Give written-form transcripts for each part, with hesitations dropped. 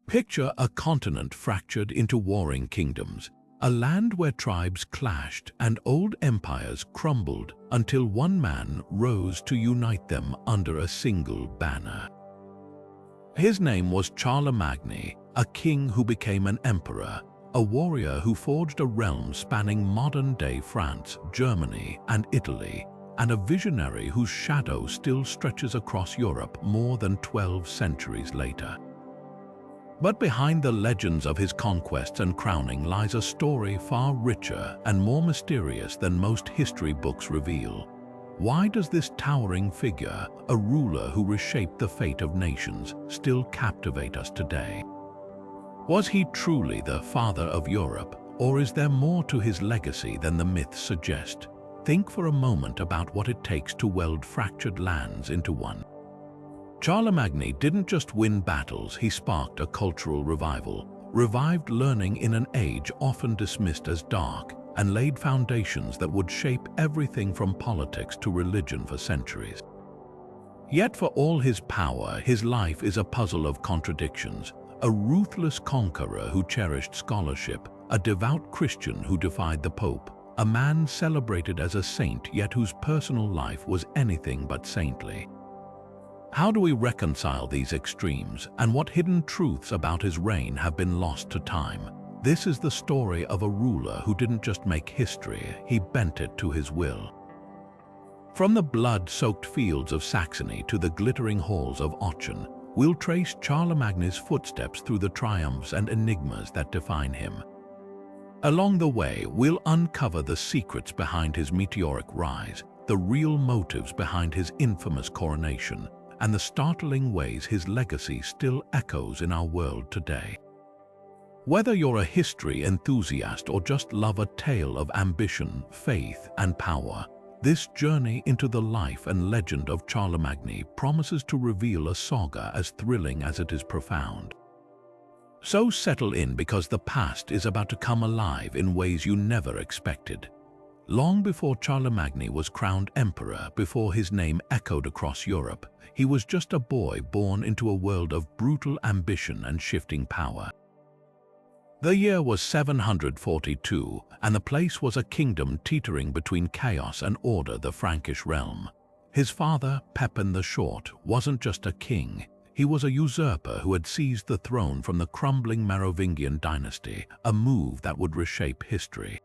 Picture a continent fractured into warring kingdoms, a land where tribes clashed and old empires crumbled until one man rose to unite them under a single banner. His name was Charlemagne, a king who became an emperor, a warrior who forged a realm spanning modern-day France, Germany, and Italy, and a visionary whose shadow still stretches across Europe more than 12 centuries later. But behind the legends of his conquests and crowning lies a story far richer and more mysterious than most history books reveal. Why does this towering figure, a ruler who reshaped the fate of nations, still captivate us today? Was he truly the father of Europe, or is there more to his legacy than the myths suggest? Think for a moment about what it takes to weld fractured lands into one. Charlemagne didn't just win battles, he sparked a cultural revival, revived learning in an age often dismissed as dark, and laid foundations that would shape everything from politics to religion for centuries. Yet for all his power, his life is a puzzle of contradictions. A ruthless conqueror who cherished scholarship, a devout Christian who defied the Pope, a man celebrated as a saint yet whose personal life was anything but saintly. How do we reconcile these extremes, and what hidden truths about his reign have been lost to time? This is the story of a ruler who didn't just make history, he bent it to his will. From the blood-soaked fields of Saxony to the glittering halls of Aachen, we'll trace Charlemagne's footsteps through the triumphs and enigmas that define him. Along the way, we'll uncover the secrets behind his meteoric rise, the real motives behind his infamous coronation, and the startling ways his legacy still echoes in our world today. Whether you're a history enthusiast or just love a tale of ambition, faith, and power, this journey into the life and legend of Charlemagne promises to reveal a saga as thrilling as it is profound. So settle in, because the past is about to come alive in ways you never expected. Long before Charlemagne was crowned emperor, before his name echoed across Europe, he was just a boy born into a world of brutal ambition and shifting power. The year was 742, and the place was a kingdom teetering between chaos and order, the Frankish realm. His father, Pepin the Short, wasn't just a king. He was a usurper who had seized the throne from the crumbling Merovingian dynasty, a move that would reshape history.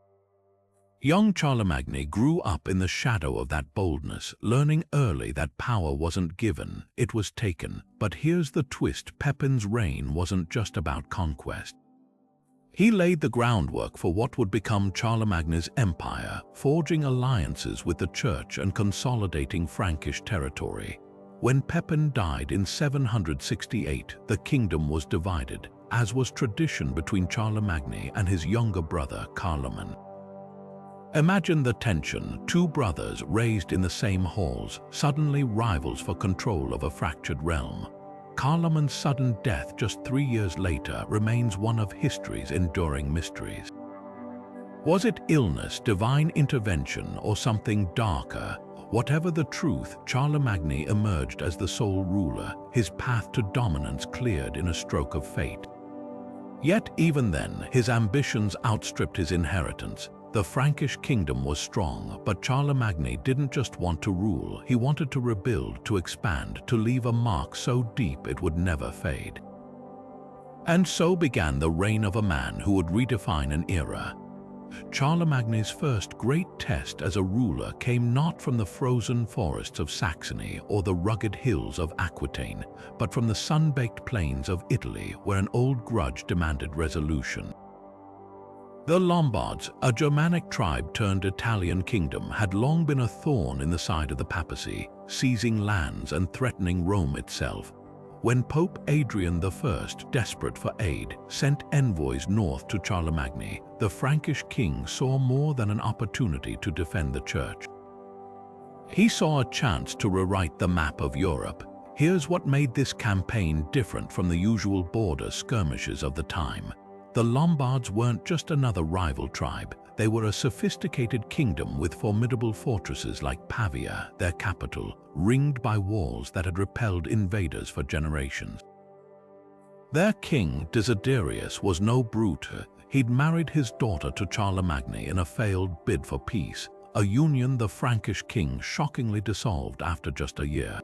Young Charlemagne grew up in the shadow of that boldness, learning early that power wasn't given, it was taken. But here's the twist: Pepin's reign wasn't just about conquest. He laid the groundwork for what would become Charlemagne's empire, forging alliances with the church and consolidating Frankish territory. When Pepin died in 768, the kingdom was divided, as was tradition, between Charlemagne and his younger brother Carloman. Imagine the tension: two brothers raised in the same halls, suddenly rivals for control of a fractured realm. Carloman's sudden death just 3 years later remains one of history's enduring mysteries. Was it illness, divine intervention, or something darker? Whatever the truth, Charlemagne emerged as the sole ruler, his path to dominance cleared in a stroke of fate. Yet even then, his ambitions outstripped his inheritance. The Frankish kingdom was strong, but Charlemagne didn't just want to rule, he wanted to rebuild, to expand, to leave a mark so deep it would never fade. And so began the reign of a man who would redefine an era. Charlemagne's first great test as a ruler came not from the frozen forests of Saxony or the rugged hills of Aquitaine, but from the sun-baked plains of Italy, where an old grudge demanded resolution. The Lombards, a Germanic tribe turned Italian kingdom, had long been a thorn in the side of the papacy, seizing lands and threatening Rome itself. When Pope Adrian I, desperate for aid, sent envoys north to Charlemagne, the Frankish king saw more than an opportunity to defend the church. He saw a chance to rewrite the map of Europe. Here's what made this campaign different from the usual border skirmishes of the time. The Lombards weren't just another rival tribe. They were a sophisticated kingdom with formidable fortresses like Pavia, their capital, ringed by walls that had repelled invaders for generations. Their king, Desiderius, was no brute. He'd married his daughter to Charlemagne in a failed bid for peace, a union the Frankish king shockingly dissolved after just a year.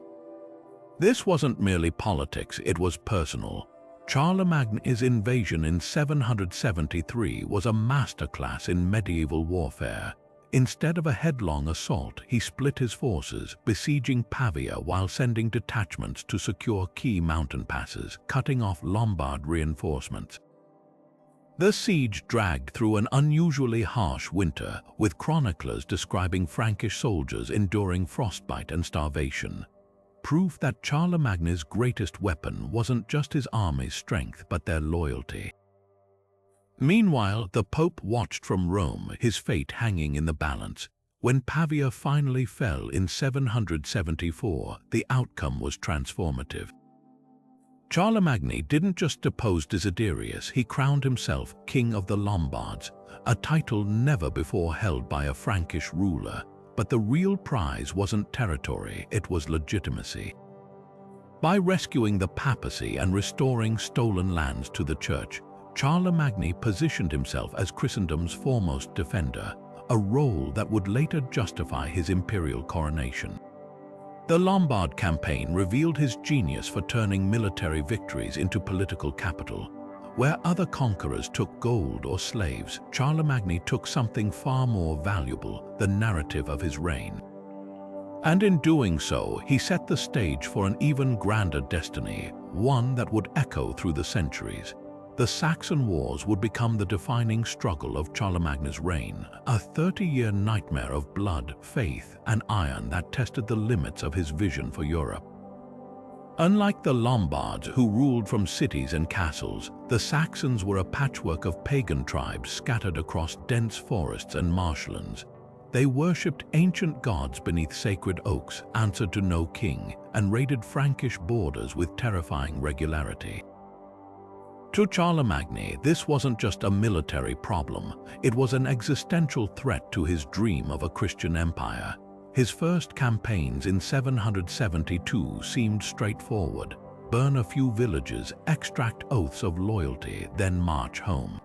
This wasn't merely politics, it was personal. Charlemagne's invasion in 773 was a masterclass in medieval warfare. Instead of a headlong assault, he split his forces, besieging Pavia while sending detachments to secure key mountain passes, cutting off Lombard reinforcements. The siege dragged through an unusually harsh winter, with chroniclers describing Frankish soldiers enduring frostbite and starvation. Proof that Charlemagne's greatest weapon wasn't just his army's strength, but their loyalty. Meanwhile, the Pope watched from Rome, his fate hanging in the balance. When Pavia finally fell in 774, the outcome was transformative. Charlemagne didn't just depose Desiderius, he crowned himself King of the Lombards, a title never before held by a Frankish ruler. But the real prize wasn't territory, it was legitimacy. By rescuing the papacy and restoring stolen lands to the church, Charlemagne positioned himself as Christendom's foremost defender, a role that would later justify his imperial coronation. The Lombard campaign revealed his genius for turning military victories into political capital. Where other conquerors took gold or slaves, Charlemagne took something far more valuable, the narrative of his reign. And in doing so, he set the stage for an even grander destiny, one that would echo through the centuries. The Saxon Wars would become the defining struggle of Charlemagne's reign, a 30-year nightmare of blood, faith, and iron that tested the limits of his vision for Europe. Unlike the Lombards, who ruled from cities and castles, the Saxons were a patchwork of pagan tribes scattered across dense forests and marshlands. They worshipped ancient gods beneath sacred oaks, answered to no king, and raided Frankish borders with terrifying regularity. To Charlemagne, this wasn't just a military problem, it was an existential threat to his dream of a Christian empire. His first campaigns in 772 seemed straightforward: burn a few villages, extract oaths of loyalty, then march home.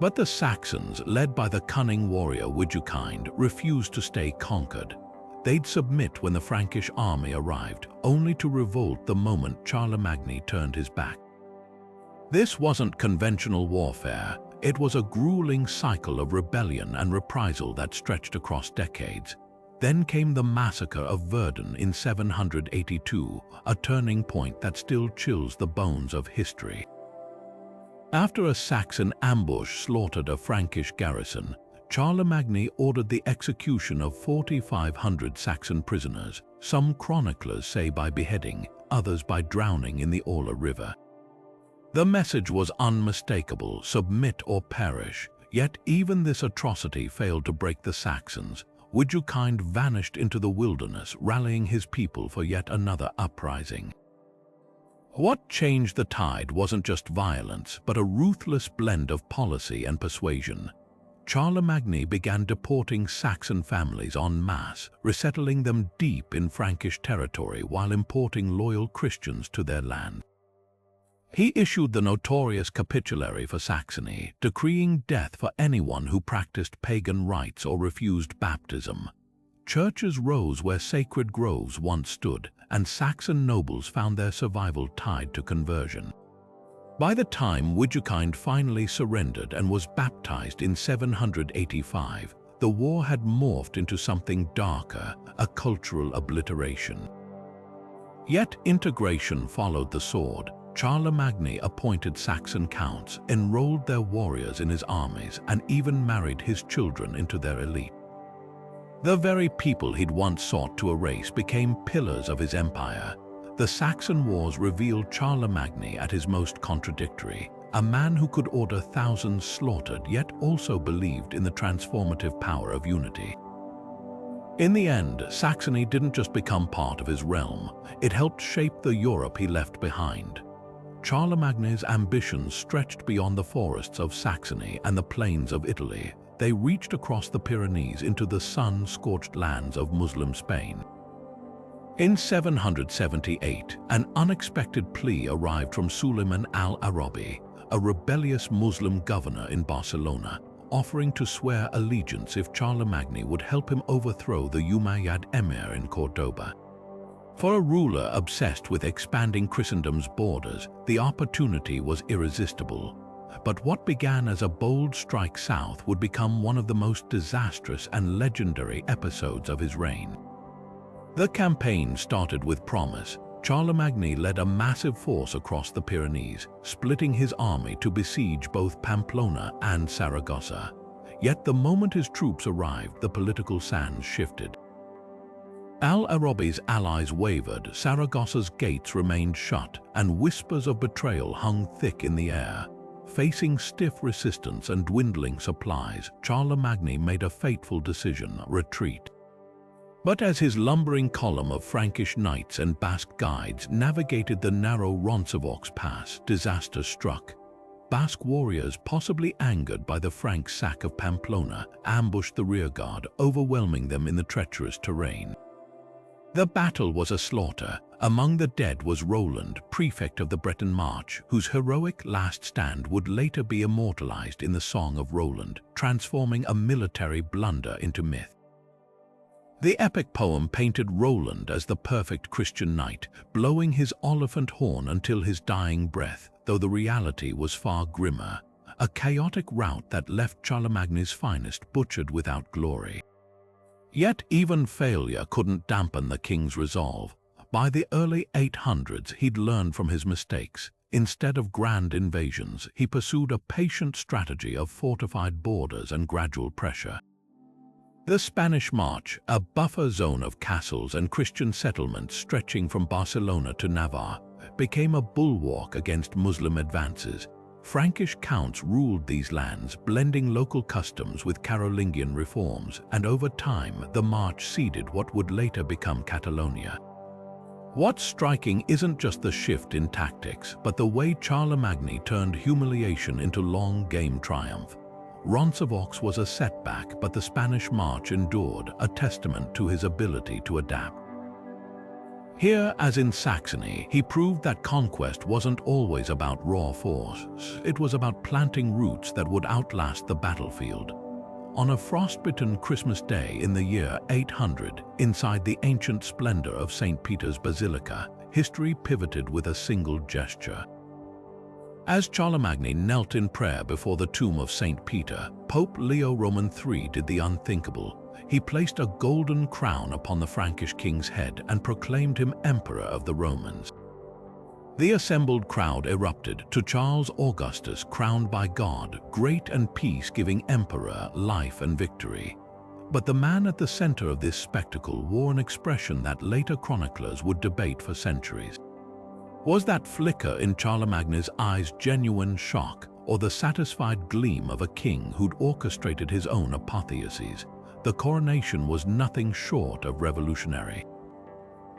But the Saxons, led by the cunning warrior Widukind, refused to stay conquered. They'd submit when the Frankish army arrived, only to revolt the moment Charlemagne turned his back. This wasn't conventional warfare, it was a grueling cycle of rebellion and reprisal that stretched across decades. Then came the massacre of Verdun in 782, a turning point that still chills the bones of history. After a Saxon ambush slaughtered a Frankish garrison, Charlemagne ordered the execution of 4,500 Saxon prisoners, some chroniclers say by beheading, others by drowning in the Orla River. The message was unmistakable: submit or perish. Yet even this atrocity failed to break the Saxons. Widukind vanished into the wilderness, rallying his people for yet another uprising. What changed the tide wasn't just violence, but a ruthless blend of policy and persuasion. Charlemagne began deporting Saxon families en masse, resettling them deep in Frankish territory while importing loyal Christians to their land. He issued the notorious Capitulary for Saxony, decreeing death for anyone who practiced pagan rites or refused baptism. Churches rose where sacred groves once stood, and Saxon nobles found their survival tied to conversion. By the time Widukind finally surrendered and was baptized in 785, the war had morphed into something darker, a cultural obliteration. Yet integration followed the sword. Charlemagne appointed Saxon counts, enrolled their warriors in his armies, and even married his children into their elite. The very people he'd once sought to erase became pillars of his empire. The Saxon Wars revealed Charlemagne at his most contradictory, a man who could order thousands slaughtered yet also believed in the transformative power of unity. In the end, Saxony didn't just become part of his realm, it helped shape the Europe he left behind. Charlemagne's ambitions stretched beyond the forests of Saxony and the plains of Italy. They reached across the Pyrenees into the sun-scorched lands of Muslim Spain. In 778, an unexpected plea arrived from Suleiman al-Arabi, a rebellious Muslim governor in Barcelona, offering to swear allegiance if Charlemagne would help him overthrow the Umayyad emir in Cordoba. For a ruler obsessed with expanding Christendom's borders, the opportunity was irresistible. But what began as a bold strike south would become one of the most disastrous and legendary episodes of his reign. The campaign started with promise. Charlemagne led a massive force across the Pyrenees, splitting his army to besiege both Pamplona and Saragossa. Yet the moment his troops arrived, the political sands shifted. Al-Arabi's allies wavered, Saragossa's gates remained shut, and whispers of betrayal hung thick in the air. Facing stiff resistance and dwindling supplies, Charlemagne made a fateful decision: retreat. But as his lumbering column of Frankish knights and Basque guides navigated the narrow Roncesvalles Pass, disaster struck. Basque warriors, possibly angered by the Frank sack of Pamplona, ambushed the rearguard, overwhelming them in the treacherous terrain. The battle was a slaughter. Among the dead was Roland, prefect of the Breton March, whose heroic last stand would later be immortalized in the Song of Roland, transforming a military blunder into myth. The epic poem painted Roland as the perfect Christian knight, blowing his oliphant horn until his dying breath, though the reality was far grimmer, a chaotic rout that left Charlemagne's finest butchered without glory. Yet even failure couldn't dampen the king's resolve. By the early 800s, he'd learned from his mistakes. Instead of grand invasions, he pursued a patient strategy of fortified borders and gradual pressure. The Spanish March, a buffer zone of castles and Christian settlements stretching from Barcelona to Navarre, became a bulwark against Muslim advances. Frankish counts ruled these lands, blending local customs with Carolingian reforms, and over time the march seeded what would later become Catalonia. What's striking isn't just the shift in tactics, but the way Charlemagne turned humiliation into long-game triumph. Roncesvalles was a setback, but the Spanish March endured, a testament to his ability to adapt. Here, as in Saxony, he proved that conquest wasn't always about raw force. It was about planting roots that would outlast the battlefield. On a frostbitten Christmas day in the year 800, inside the ancient splendor of St. Peter's Basilica, history pivoted with a single gesture. As Charlemagne knelt in prayer before the tomb of St. Peter, Pope Leo Roman III did the unthinkable. He placed a golden crown upon the Frankish king's head and proclaimed him Emperor of the Romans. The assembled crowd erupted to Charles Augustus, crowned by God, great and peace-giving emperor, life and victory. But the man at the center of this spectacle wore an expression that later chroniclers would debate for centuries. Was that flicker in Charlemagne's eyes genuine shock, or the satisfied gleam of a king who'd orchestrated his own apotheosis? The coronation was nothing short of revolutionary.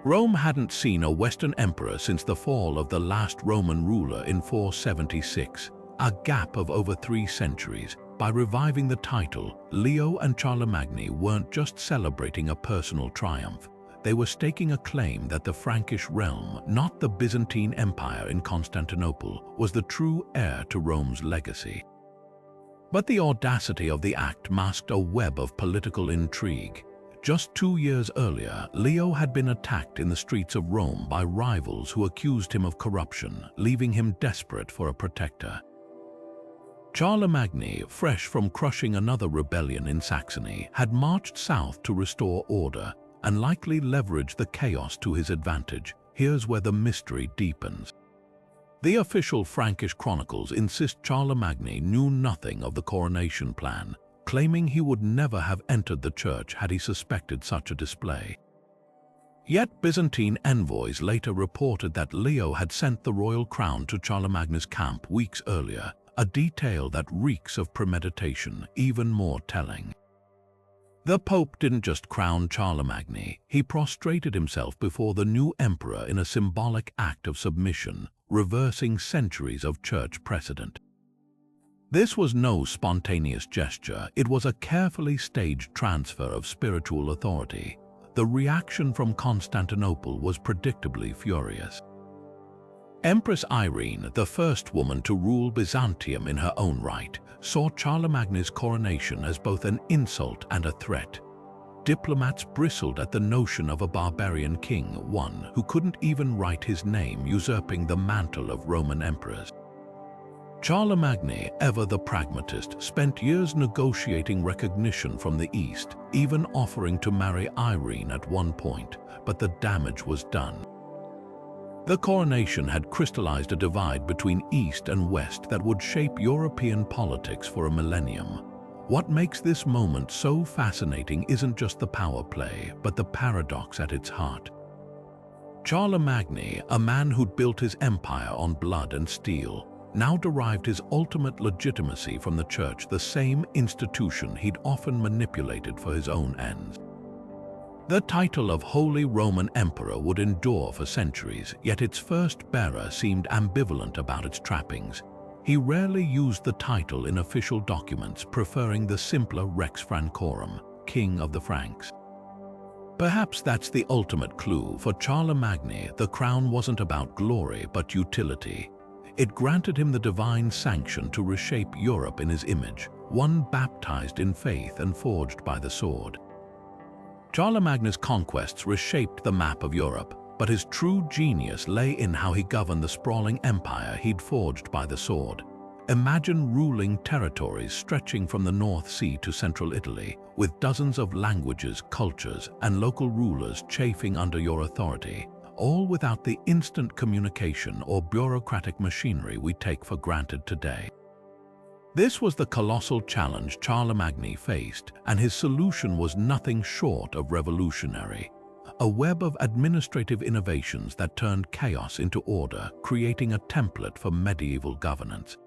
Rome hadn't seen a Western emperor since the fall of the last Roman ruler in 476, a gap of over 3 centuries. By reviving the title, Leo and Charlemagne weren't just celebrating a personal triumph. They were staking a claim that the Frankish realm, not the Byzantine Empire in Constantinople, was the true heir to Rome's legacy. But the audacity of the act masked a web of political intrigue. Just 2 years earlier, Leo had been attacked in the streets of Rome by rivals who accused him of corruption, leaving him desperate for a protector. Charlemagne, fresh from crushing another rebellion in Saxony, had marched south to restore order and likely leveraged the chaos to his advantage. Here's where the mystery deepens. The official Frankish chronicles insist Charlemagne knew nothing of the coronation plan, claiming he would never have entered the church had he suspected such a display. Yet Byzantine envoys later reported that Leo had sent the royal crown to Charlemagne's camp weeks earlier, a detail that reeks of premeditation, even more telling. The Pope didn't just crown Charlemagne, he prostrated himself before the new emperor in a symbolic act of submission, reversing centuries of church precedent. This was no spontaneous gesture, it was a carefully staged transfer of spiritual authority. the reaction from Constantinople was predictably furious. Empress Irene, the first woman to rule Byzantium in her own right, saw Charlemagne's coronation as both an insult and a threat. Diplomats bristled at the notion of a barbarian king, one who couldn't even write his name, usurping the mantle of Roman emperors. Charlemagne, ever the pragmatist, spent years negotiating recognition from the East, even offering to marry Irene at one point, but the damage was done. The coronation had crystallized a divide between East and West that would shape European politics for a millennium. What makes this moment so fascinating isn't just the power play, but the paradox at its heart. Charlemagne, a man who'd built his empire on blood and steel, now derived his ultimate legitimacy from the Church, the same institution he'd often manipulated for his own ends. The title of Holy Roman Emperor would endure for centuries, yet its first bearer seemed ambivalent about its trappings. He rarely used the title in official documents, preferring the simpler Rex Francorum, King of the Franks. Perhaps that's the ultimate clue. For Charlemagne, the crown wasn't about glory but utility. It granted him the divine sanction to reshape Europe in his image, one baptized in faith and forged by the sword. Charlemagne's conquests reshaped the map of Europe, but his true genius lay in how he governed the sprawling empire he'd forged by the sword. Imagine ruling territories stretching from the North Sea to central Italy, with dozens of languages, cultures, and local rulers chafing under your authority, all without the instant communication or bureaucratic machinery we take for granted today. This was the colossal challenge Charlemagne faced, and his solution was nothing short of revolutionary. A web of administrative innovations that turned chaos into order, creating a template for medieval governance.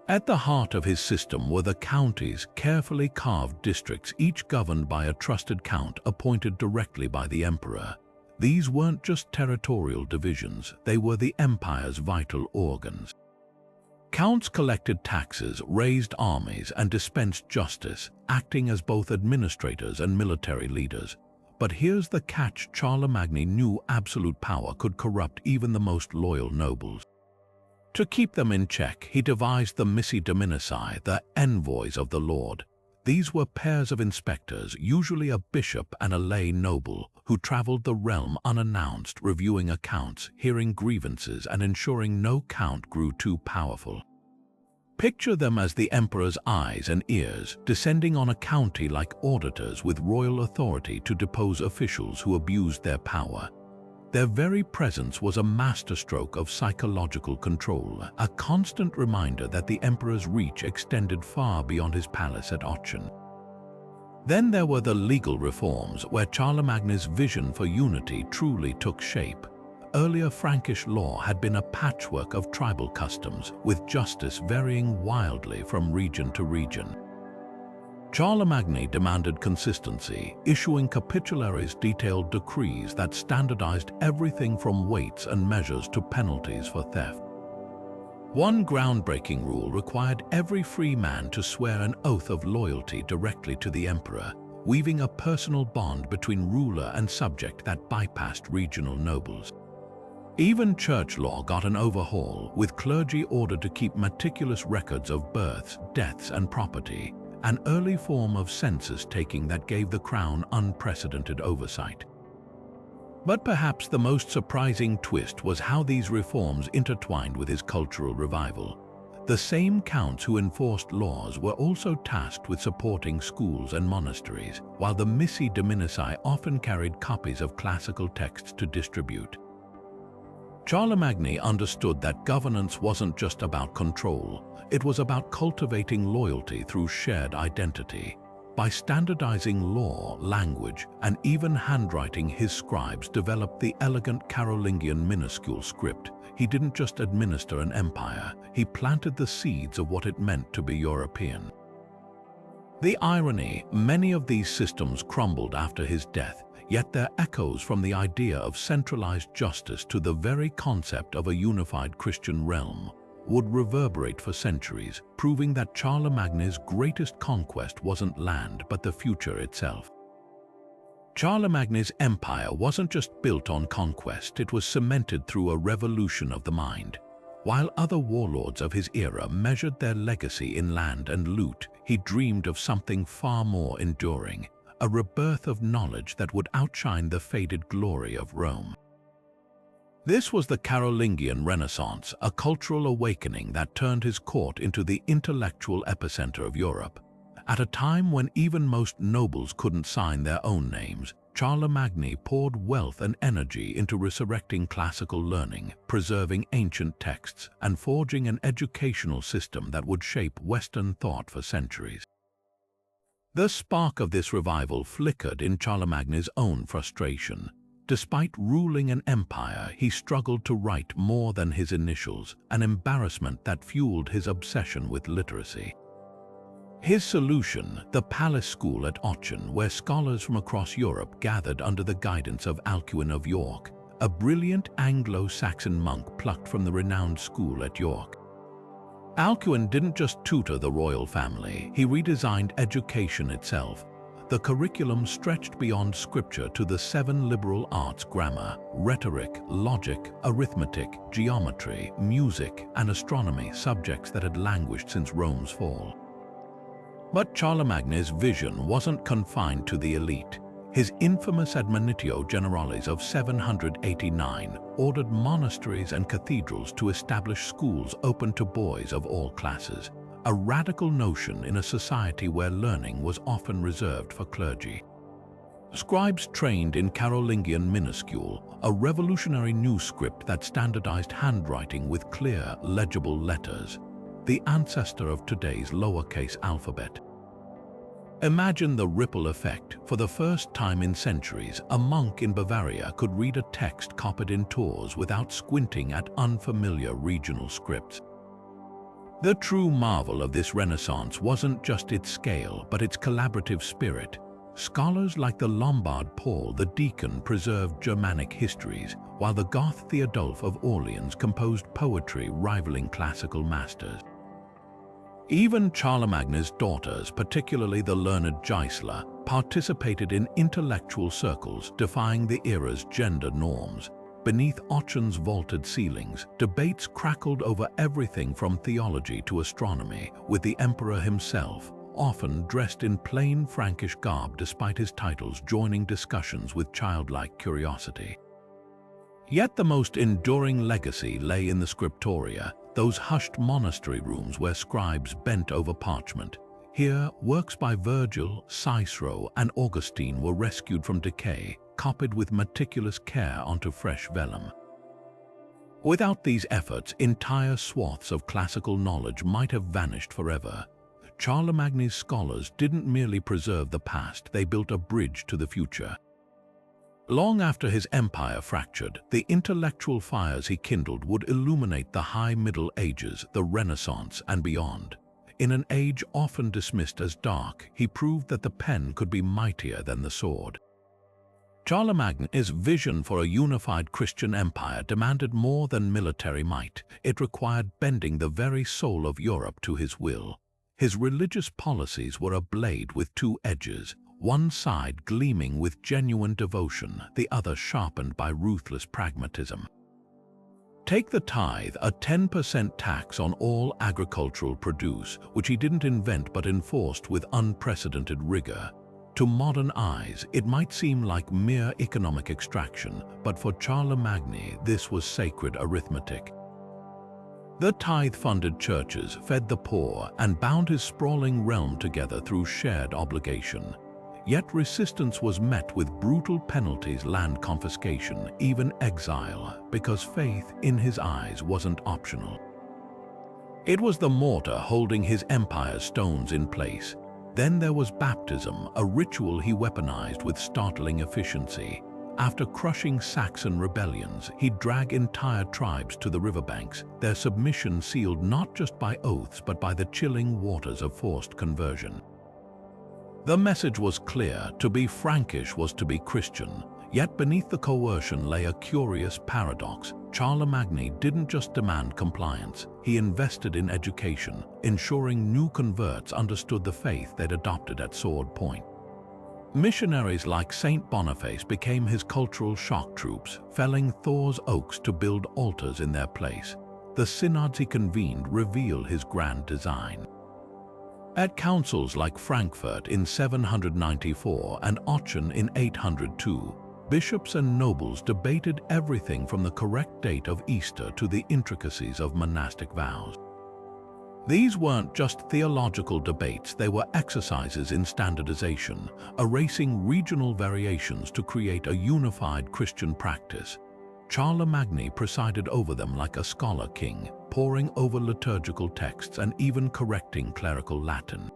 At the heart of his system were the counties, carefully carved districts, each governed by a trusted count appointed directly by the emperor. These weren't just territorial divisions, they were the empire's vital organs. Counts collected taxes, raised armies, and dispensed justice, acting as both administrators and military leaders. But here's the catch: Charlemagne knew absolute power could corrupt even the most loyal nobles. To keep them in check, he devised the missi dominici, the envoys of the Lord. These were pairs of inspectors, usually a bishop and a lay noble, who traveled the realm unannounced, reviewing accounts, hearing grievances, and ensuring no count grew too powerful. Picture them as the emperor's eyes and ears, descending on a county like auditors with royal authority to depose officials who abused their power. Their very presence was a masterstroke of psychological control, a constant reminder that the emperor's reach extended far beyond his palace at Aachen. Then there were the legal reforms, where Charlemagne's vision for unity truly took shape. Earlier Frankish law had been a patchwork of tribal customs, with justice varying wildly from region to region. Charlemagne demanded consistency, issuing capitularies, detailed decrees that standardized everything from weights and measures to penalties for theft. One groundbreaking rule required every free man to swear an oath of loyalty directly to the emperor, weaving a personal bond between ruler and subject that bypassed regional nobles. Even church law got an overhaul, with clergy ordered to keep meticulous records of births, deaths, and property, an early form of census-taking that gave the crown unprecedented oversight. But perhaps the most surprising twist was how these reforms intertwined with his cultural revival. The same counts who enforced laws were also tasked with supporting schools and monasteries, while the missi dominici often carried copies of classical texts to distribute. Charlemagne understood that governance wasn't just about control, it was about cultivating loyalty through shared identity. By standardizing law, language, and even handwriting, his scribes developed the elegant Carolingian minuscule script. He didn't just administer an empire, he planted the seeds of what it meant to be European. The irony: many of these systems crumbled after his death, yet their echoes, from the idea of centralized justice to the very concept of a unified Christian realm, would reverberate for centuries, proving that Charlemagne's greatest conquest wasn't land but the future itself. Charlemagne's empire wasn't just built on conquest, it was cemented through a revolution of the mind. While other warlords of his era measured their legacy in land and loot, he dreamed of something far more enduring, a rebirth of knowledge that would outshine the faded glory of Rome. This was the Carolingian Renaissance, a cultural awakening that turned his court into the intellectual epicenter of Europe. At a time when even most nobles couldn't sign their own names, Charlemagne poured wealth and energy into resurrecting classical learning, preserving ancient texts, and forging an educational system that would shape Western thought for centuries. The spark of this revival flickered in Charlemagne's own frustration. Despite ruling an empire, he struggled to write more than his initials, an embarrassment that fueled his obsession with literacy. His solution, the palace school at Aachen, where scholars from across Europe gathered under the guidance of Alcuin of York, a brilliant Anglo-Saxon monk plucked from the renowned school at York. Alcuin didn't just tutor the royal family, he redesigned education itself. The curriculum stretched beyond scripture to the 7 liberal arts: grammar, rhetoric, logic, arithmetic, geometry, music, and astronomy, subjects that had languished since Rome's fall. But Charlemagne's vision wasn't confined to the elite. His infamous Admonitio Generalis of 789 ordered monasteries and cathedrals to establish schools open to boys of all classes, a radical notion in a society where learning was often reserved for clergy. Scribes trained in Carolingian minuscule, a revolutionary new script that standardized handwriting with clear, legible letters, the ancestor of today's lowercase alphabet. Imagine the ripple effect. For the first time in centuries, a monk in Bavaria could read a text copied in Tours without squinting at unfamiliar regional scripts. The true marvel of this Renaissance wasn't just its scale, but its collaborative spirit. Scholars like the Lombard Paul the Deacon preserved Germanic histories, while the Goth Theodulf of Orleans composed poetry rivaling classical masters. Even Charlemagne's daughters, particularly the learned Gisela, participated in intellectual circles, defying the era's gender norms. Beneath Aachen's vaulted ceilings, debates crackled over everything from theology to astronomy, with the emperor himself, often dressed in plain Frankish garb despite his titles, joining discussions with childlike curiosity. Yet the most enduring legacy lay in the scriptoria, those hushed monastery rooms where scribes bent over parchment. Here, works by Virgil, Cicero, and Augustine were rescued from decay, copied with meticulous care onto fresh vellum. Without these efforts, entire swaths of classical knowledge might have vanished forever. Charlemagne's scholars didn't merely preserve the past, they built a bridge to the future. Long after his empire fractured, the intellectual fires he kindled would illuminate the High Middle Ages, the Renaissance, and beyond. In an age often dismissed as dark, he proved that the pen could be mightier than the sword. Charlemagne's vision for a unified Christian empire demanded more than military might. It required bending the very soul of Europe to his will. His religious policies were a blade with 2 edges, one side gleaming with genuine devotion, the other sharpened by ruthless pragmatism. Take the tithe, a 10% tax on all agricultural produce, which he didn't invent but enforced with unprecedented rigor. To modern eyes, it might seem like mere economic extraction, but for Charlemagne, this was sacred arithmetic. The tithe funded churches, fed the poor, and bound his sprawling realm together through shared obligation. Yet resistance was met with brutal penalties, land confiscation, even exile, because faith, in his eyes, wasn't optional. It was the mortar holding his empire's stones in place. Then there was baptism, a ritual he weaponized with startling efficiency. After crushing Saxon rebellions, he'd drag entire tribes to the riverbanks, their submission sealed not just by oaths but by the chilling waters of forced conversion. The message was clear: to be Frankish was to be Christian. Yet beneath the coercion lay a curious paradox. Charlemagne didn't just demand compliance, he invested in education, ensuring new converts understood the faith they'd adopted at sword point. Missionaries like Saint Boniface became his cultural shock troops, felling Thor's oaks to build altars in their place. The synods he convened reveal his grand design. At councils like Frankfurt in 794 and Aachen in 802, bishops and nobles debated everything from the correct date of Easter to the intricacies of monastic vows. These weren't just theological debates, they were exercises in standardization, erasing regional variations to create a unified Christian practice. Charlemagne presided over them like a scholar king, poring over liturgical texts and even correcting clerical Latin.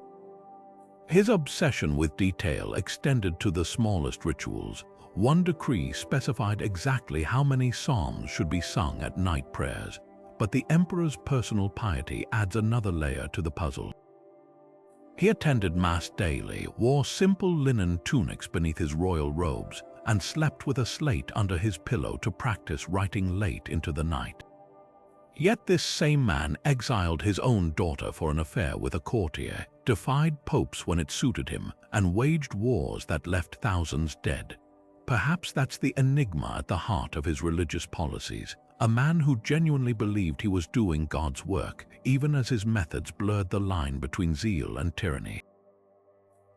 His obsession with detail extended to the smallest rituals. One decree specified exactly how many psalms should be sung at night prayers, but the emperor's personal piety adds another layer to the puzzle. He attended Mass daily, wore simple linen tunics beneath his royal robes, and slept with a slate under his pillow to practice writing late into the night. Yet this same man exiled his own daughter for an affair with a courtier, defied popes when it suited him, and waged wars that left thousands dead. Perhaps that's the enigma at the heart of his religious policies, a man who genuinely believed he was doing God's work, even as his methods blurred the line between zeal and tyranny.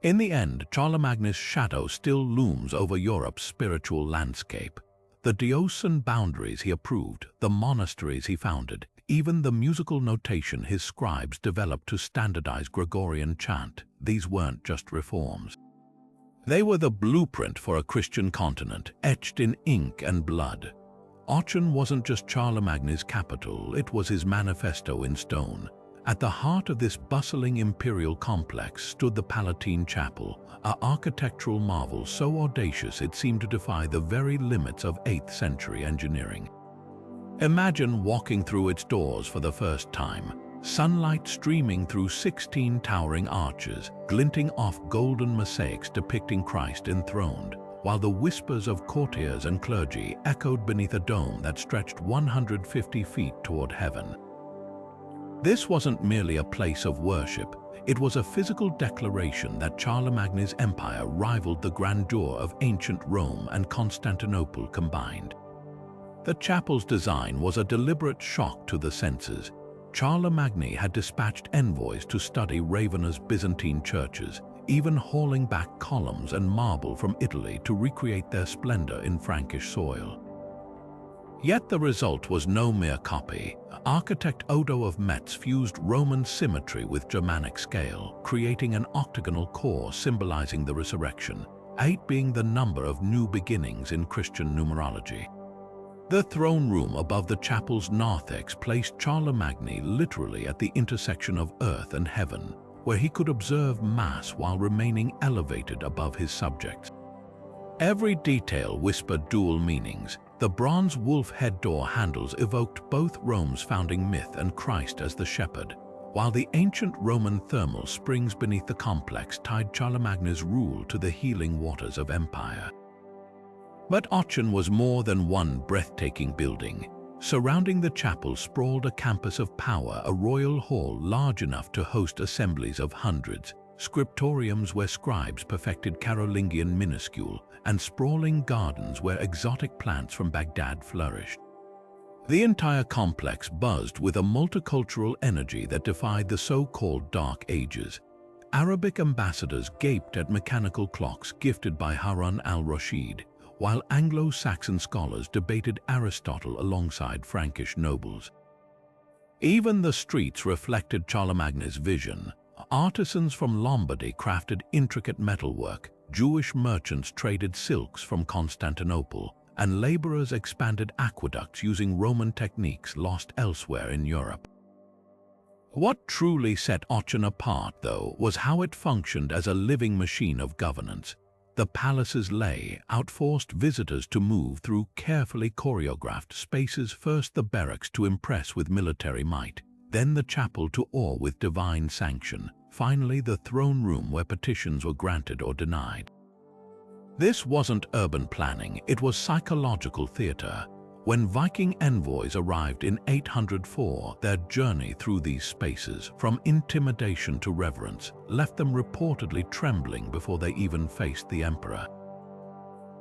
In the end, Charlemagne's shadow still looms over Europe's spiritual landscape. The diocesan boundaries he approved, the monasteries he founded, even the musical notation his scribes developed to standardize Gregorian chant, these weren't just reforms. They were the blueprint for a Christian continent, etched in ink and blood. Aachen wasn't just Charlemagne's capital, it was his manifesto in stone. At the heart of this bustling imperial complex stood the Palatine Chapel, an architectural marvel so audacious it seemed to defy the very limits of 8th century engineering. Imagine walking through its doors for the first time, sunlight streaming through 16 towering arches, glinting off golden mosaics depicting Christ enthroned, while the whispers of courtiers and clergy echoed beneath a dome that stretched 150 feet toward heaven. This wasn't merely a place of worship, it was a physical declaration that Charlemagne's empire rivaled the grandeur of ancient Rome and Constantinople combined. The chapel's design was a deliberate shock to the senses. Charlemagne had dispatched envoys to study Ravenna's Byzantine churches, even hauling back columns and marble from Italy to recreate their splendor in Frankish soil. Yet the result was no mere copy. Architect Odo of Metz fused Roman symmetry with Germanic scale, creating an octagonal core symbolizing the resurrection, 8 being the number of new beginnings in Christian numerology. The throne room above the chapel's narthex placed Charlemagne literally at the intersection of earth and heaven, where he could observe Mass while remaining elevated above his subjects. Every detail whispered dual meanings. The bronze wolf head door handles evoked both Rome's founding myth and Christ as the shepherd, while the ancient Roman thermal springs beneath the complex tied Charlemagne's rule to the healing waters of empire. But Aachen was more than one breathtaking building. Surrounding the chapel sprawled a campus of power, a royal hall large enough to host assemblies of hundreds, scriptoriums where scribes perfected Carolingian minuscule, and sprawling gardens where exotic plants from Baghdad flourished. The entire complex buzzed with a multicultural energy that defied the so-called Dark Ages. Arabic ambassadors gaped at mechanical clocks gifted by Harun al-Rashid, while Anglo-Saxon scholars debated Aristotle alongside Frankish nobles. Even the streets reflected Charlemagne's vision. Artisans from Lombardy crafted intricate metalwork, Jewish merchants traded silks from Constantinople, and laborers expanded aqueducts using Roman techniques lost elsewhere in Europe. What truly set Aachen apart, though, was how it functioned as a living machine of governance. The palace's layout forced visitors to move through carefully choreographed spaces, first the barracks to impress with military might, then the chapel to awe with divine sanction, finally the throne room where petitions were granted or denied. This wasn't urban planning, it was psychological theater. When Viking envoys arrived in 804, their journey through these spaces, from intimidation to reverence, left them reportedly trembling before they even faced the emperor.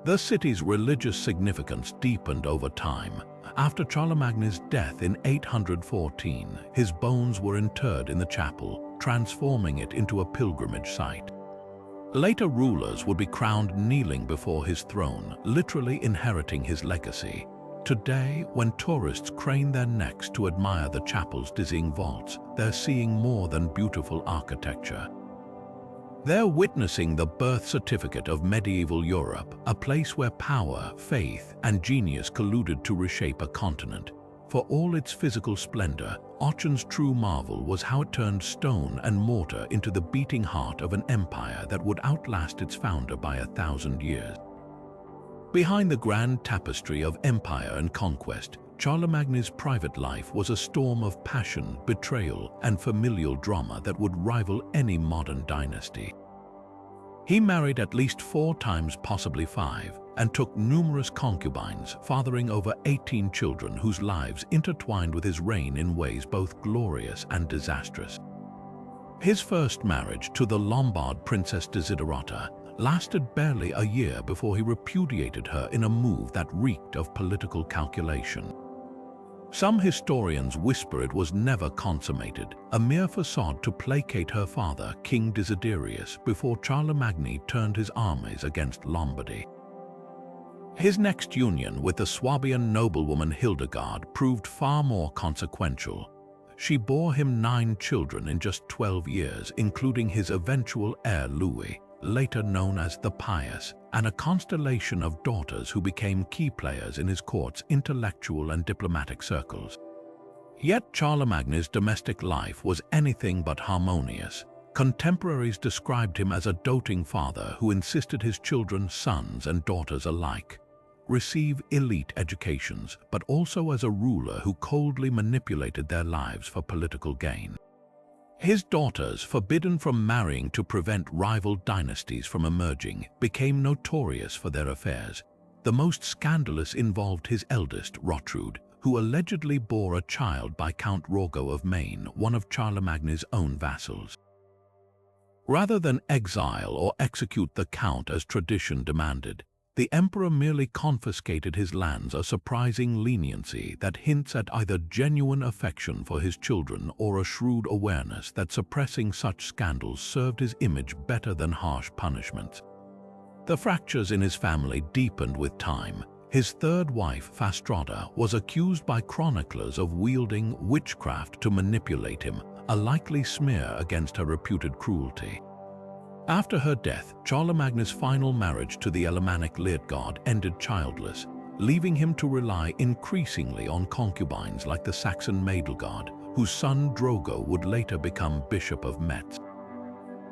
The city's religious significance deepened over time. After Charlemagne's death in 814, his bones were interred in the chapel, transforming it into a pilgrimage site. Later rulers would be crowned kneeling before his throne, literally inheriting his legacy. Today, when tourists crane their necks to admire the chapel's dizzying vaults, they're seeing more than beautiful architecture. They're witnessing the birth certificate of medieval Europe, a place where power, faith, and genius colluded to reshape a continent. For all its physical splendor, Aachen's true marvel was how it turned stone and mortar into the beating heart of an empire that would outlast its founder by 1,000 years. Behind the grand tapestry of empire and conquest, Charlemagne's private life was a storm of passion, betrayal, and familial drama that would rival any modern dynasty. He married at least 4 times, possibly 5, and took numerous concubines, fathering over 18 children whose lives intertwined with his reign in ways both glorious and disastrous. His first marriage to the Lombard princess Desiderata lasted barely a year before he repudiated her in a move that reeked of political calculation. Some historians whisper it was never consummated, a mere facade to placate her father, King Desiderius, before Charlemagne turned his armies against Lombardy. His next union with the Swabian noblewoman Hildegard proved far more consequential. She bore him 9 children in just 12 years, including his eventual heir Louis, later known as the Pious, and a constellation of daughters who became key players in his court's intellectual and diplomatic circles. Yet Charlemagne's domestic life was anything but harmonious. Contemporaries described him as a doting father who insisted his children, sons and daughters alike, receive elite educations, but also as a ruler who coldly manipulated their lives for political gain. His daughters, forbidden from marrying to prevent rival dynasties from emerging, became notorious for their affairs. The most scandalous involved his eldest, Rotrud, who allegedly bore a child by Count Rogo of Maine, one of Charlemagne's own vassals. Rather than exile or execute the count as tradition demanded, the emperor merely confiscated his lands, a surprising leniency that hints at either genuine affection for his children or a shrewd awareness that suppressing such scandals served his image better than harsh punishments. The fractures in his family deepened with time. His third wife, Fastrada, was accused by chroniclers of wielding witchcraft to manipulate him, a likely smear against her reputed cruelty. After her death, Charlemagne's final marriage to the Alemannic Leargard ended childless, leaving him to rely increasingly on concubines like the Saxon Madelgard, whose son Drogo would later become Bishop of Metz.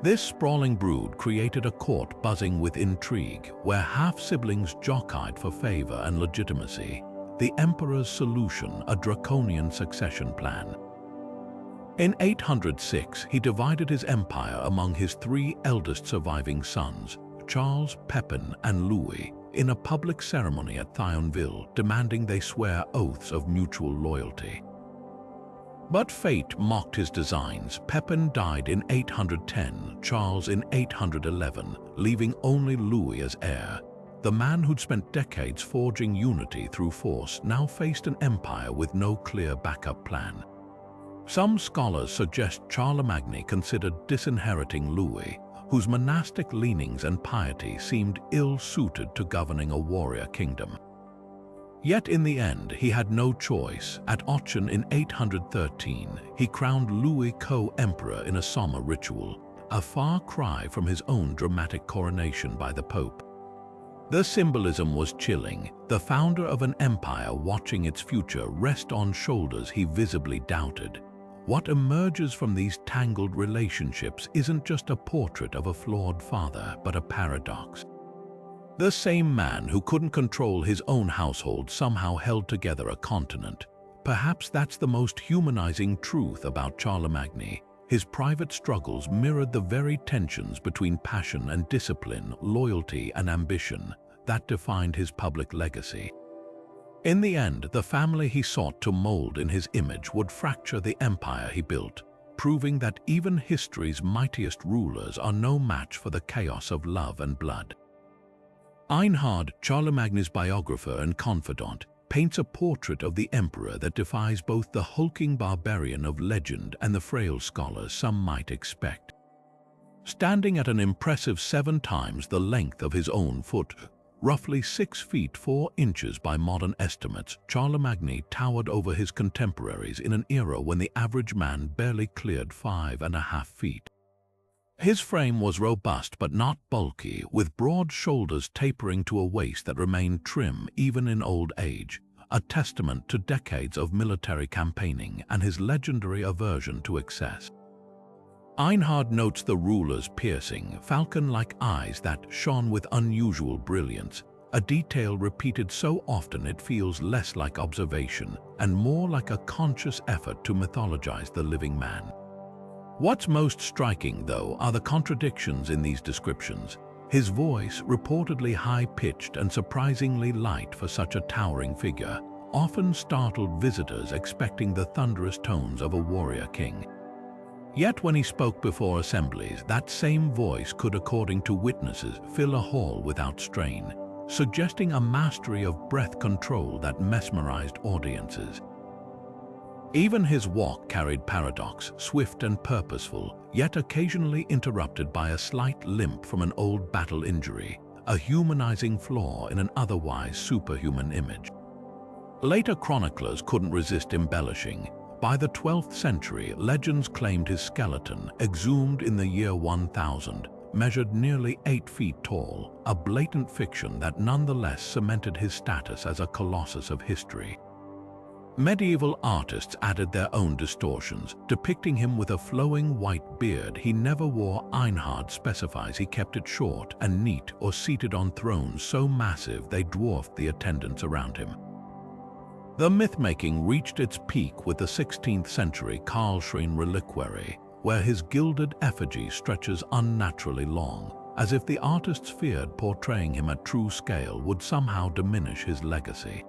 This sprawling brood created a court buzzing with intrigue, where half-siblings jockeyed for favor and legitimacy, the emperor's solution a draconian succession plan. In 806, he divided his empire among his 3 eldest surviving sons, Charles, Pepin, and Louis, in a public ceremony at Thionville, demanding they swear oaths of mutual loyalty. But fate mocked his designs. Pepin died in 810, Charles in 811, leaving only Louis as heir. The man who'd spent decades forging unity through force now faced an empire with no clear backup plan. Some scholars suggest Charlemagne considered disinheriting Louis, whose monastic leanings and piety seemed ill-suited to governing a warrior kingdom. Yet in the end, he had no choice. At Aachen in 813, he crowned Louis co-emperor in a somber ritual, a far cry from his own dramatic coronation by the Pope. The symbolism was chilling, the founder of an empire watching its future rest on shoulders he visibly doubted. What emerges from these tangled relationships isn't just a portrait of a flawed father, but a paradox. The same man who couldn't control his own household somehow held together a continent. Perhaps that's the most humanizing truth about Charlemagne. His private struggles mirrored the very tensions between passion and discipline, loyalty and ambition, that defined his public legacy. In the end, the family he sought to mold in his image would fracture the empire he built, proving that even history's mightiest rulers are no match for the chaos of love and blood. Einhard, Charlemagne's biographer and confidant, paints a portrait of the emperor that defies both the hulking barbarian of legend and the frail scholar some might expect. Standing at an impressive 7 times the length of his own foot, roughly 6 feet 4 inches by modern estimates, Charlemagne towered over his contemporaries in an era when the average man barely cleared 5.5 feet. His frame was robust but not bulky, with broad shoulders tapering to a waist that remained trim even in old age, a testament to decades of military campaigning and his legendary aversion to excess. Einhard notes the ruler's piercing, falcon-like eyes that shone with unusual brilliance, a detail repeated so often it feels less like observation and more like a conscious effort to mythologize the living man. What's most striking, though, are the contradictions in these descriptions. His voice, reportedly high-pitched and surprisingly light for such a towering figure, often startled visitors expecting the thunderous tones of a warrior king. Yet when he spoke before assemblies, that same voice could, according to witnesses, fill a hall without strain, suggesting a mastery of breath control that mesmerized audiences. Even his walk carried paradox, swift and purposeful, yet occasionally interrupted by a slight limp from an old battle injury, a humanizing flaw in an otherwise superhuman image. Later chroniclers couldn't resist embellishing. By the 12th century, legends claimed his skeleton, exhumed in the year 1000, measured nearly 8 feet tall, a blatant fiction that nonetheless cemented his status as a colossus of history. Medieval artists added their own distortions, depicting him with a flowing white beard he never wore. Einhard specifies he kept it short and neat or seated on thrones so massive they dwarfed the attendants around him. The myth-making reached its peak with the 16th century Karlsruhe reliquary, where his gilded effigy stretches unnaturally long, as if the artists feared portraying him at true scale would somehow diminish his legacy.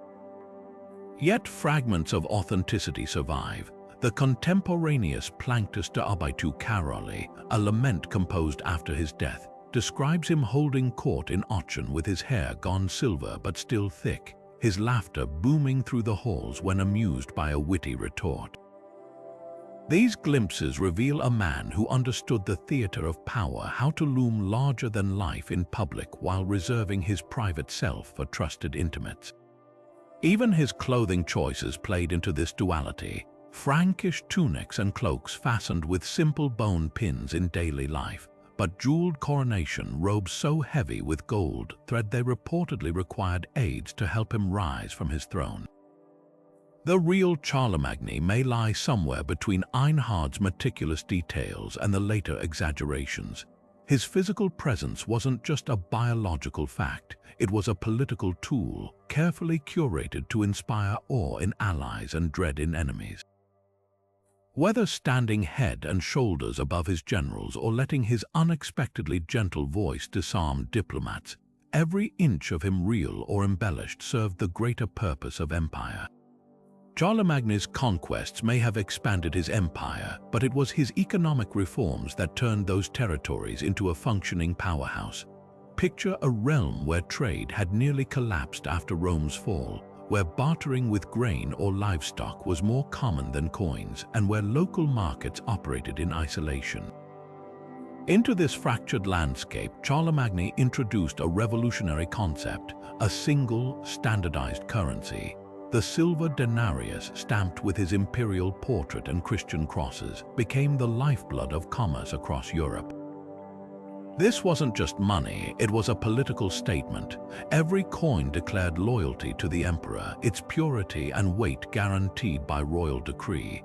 Yet fragments of authenticity survive. The contemporaneous Planctus de Arbeitu Caroli, a lament composed after his death, describes him holding court in Aachen with his hair gone silver but still thick, his laughter booming through the halls when amused by a witty retort. These glimpses reveal a man who understood the theater of power, how to loom larger than life in public while reserving his private self for trusted intimates. Even his clothing choices played into this duality. Frankish tunics and cloaks fastened with simple bone pins in daily life, but jeweled coronation robes so heavy with gold thread they reportedly required aids to help him rise from his throne. The real Charlemagne may lie somewhere between Einhard's meticulous details and the later exaggerations. His physical presence wasn't just a biological fact, it was a political tool, carefully curated to inspire awe in allies and dread in enemies. Whether standing head and shoulders above his generals or letting his unexpectedly gentle voice disarm diplomats, every inch of him, real or embellished, served the greater purpose of empire. Charlemagne's conquests may have expanded his empire, but it was his economic reforms that turned those territories into a functioning powerhouse. Picture a realm where trade had nearly collapsed after Rome's fall, where bartering with grain or livestock was more common than coins, and where local markets operated in isolation. Into this fractured landscape, Charlemagne introduced a revolutionary concept, a single, standardized currency. The silver denarius, stamped with his imperial portrait and Christian crosses, became the lifeblood of commerce across Europe. This wasn't just money, it was a political statement. Every coin declared loyalty to the emperor, its purity and weight guaranteed by royal decree.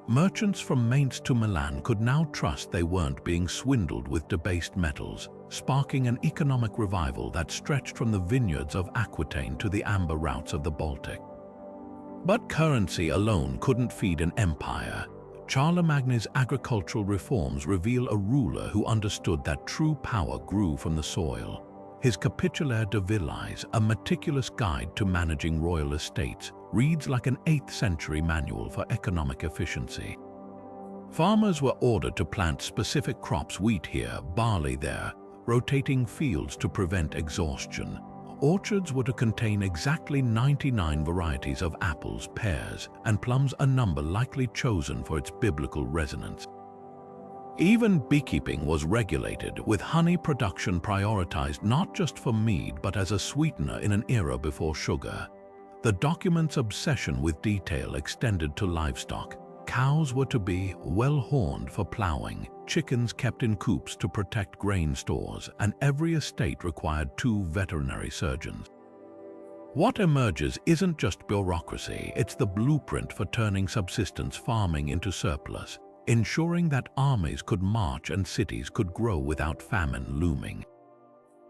Merchants from Mainz to Milan could now trust they weren't being swindled with debased metals, sparking an economic revival that stretched from the vineyards of Aquitaine to the amber routes of the Baltic. But currency alone couldn't feed an empire. Charlemagne's agricultural reforms reveal a ruler who understood that true power grew from the soil. His Capitulaire de Villiers, a meticulous guide to managing royal estates, reads like an 8th century manual for economic efficiency. Farmers were ordered to plant specific crops, wheat here, barley there, rotating fields to prevent exhaustion. Orchards were to contain exactly 99 varieties of apples, pears, and plums, a number likely chosen for its biblical resonance. Even beekeeping was regulated, with honey production prioritized not just for mead but as a sweetener in an era before sugar. The document's obsession with detail extended to livestock. Cows were to be well-horned for plowing, chickens kept in coops to protect grain stores, and every estate required 2 veterinary surgeons. What emerges isn't just bureaucracy, it's the blueprint for turning subsistence farming into surplus, ensuring that armies could march and cities could grow without famine looming.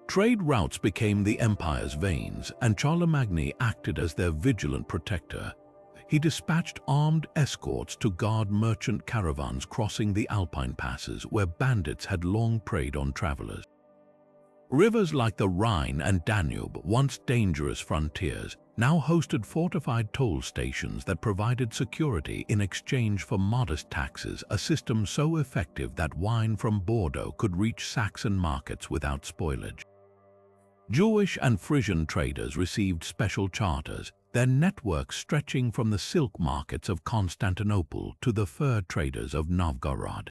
Trade routes became the empire's veins, and Charlemagne acted as their vigilant protector. He dispatched armed escorts to guard merchant caravans crossing the Alpine passes where bandits had long preyed on travelers. Rivers like the Rhine and Danube, once dangerous frontiers, now hosted fortified toll stations that provided security in exchange for modest taxes, a system so effective that wine from Bordeaux could reach Saxon markets without spoilage. Jewish and Frisian traders received special charters, their networks stretching from the silk markets of Constantinople to the fur traders of Novgorod.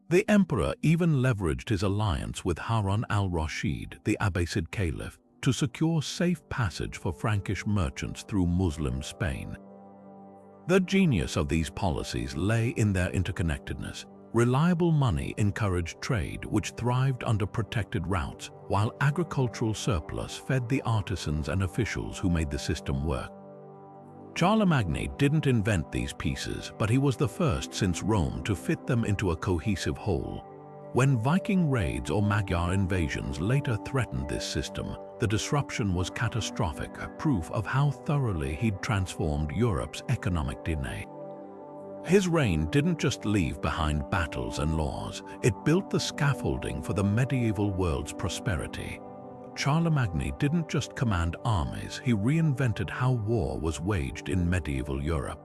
The emperor even leveraged his alliance with Harun al-Rashid, the Abbasid caliph, to secure safe passage for Frankish merchants through Muslim Spain. The genius of these policies lay in their interconnectedness. Reliable money encouraged trade, which thrived under protected routes, while agricultural surplus fed the artisans and officials who made the system work. Charlemagne didn't invent these pieces, but he was the first since Rome to fit them into a cohesive whole. When Viking raids or Magyar invasions later threatened this system, the disruption was catastrophic, a proof of how thoroughly he'd transformed Europe's economic DNA. His reign didn't just leave behind battles and laws, it built the scaffolding for the medieval world's prosperity. Charlemagne didn't just command armies, he reinvented how war was waged in medieval Europe.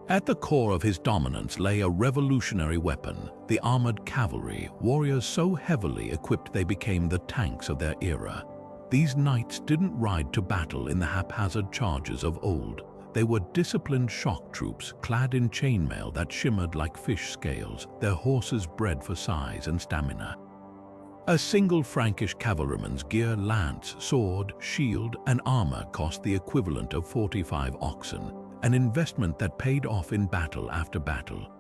At the core of his dominance lay a revolutionary weapon, the armored cavalry, warriors so heavily equipped they became the tanks of their era. These knights didn't ride to battle in the haphazard charges of old. They were disciplined shock troops, clad in chainmail that shimmered like fish scales, their horses bred for size and stamina. A single Frankish cavalryman's gear, lance, sword, shield, and armor cost the equivalent of 45 oxen, an investment that paid off in battle after battle.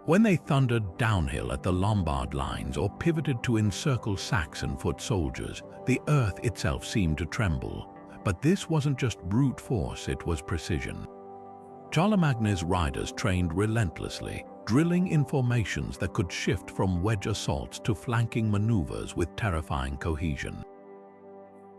When they thundered downhill at the Lombard lines or pivoted to encircle Saxon foot soldiers, the earth itself seemed to tremble. But this wasn't just brute force, it was precision. Charlemagne's riders trained relentlessly, drilling in formations that could shift from wedge assaults to flanking maneuvers with terrifying cohesion.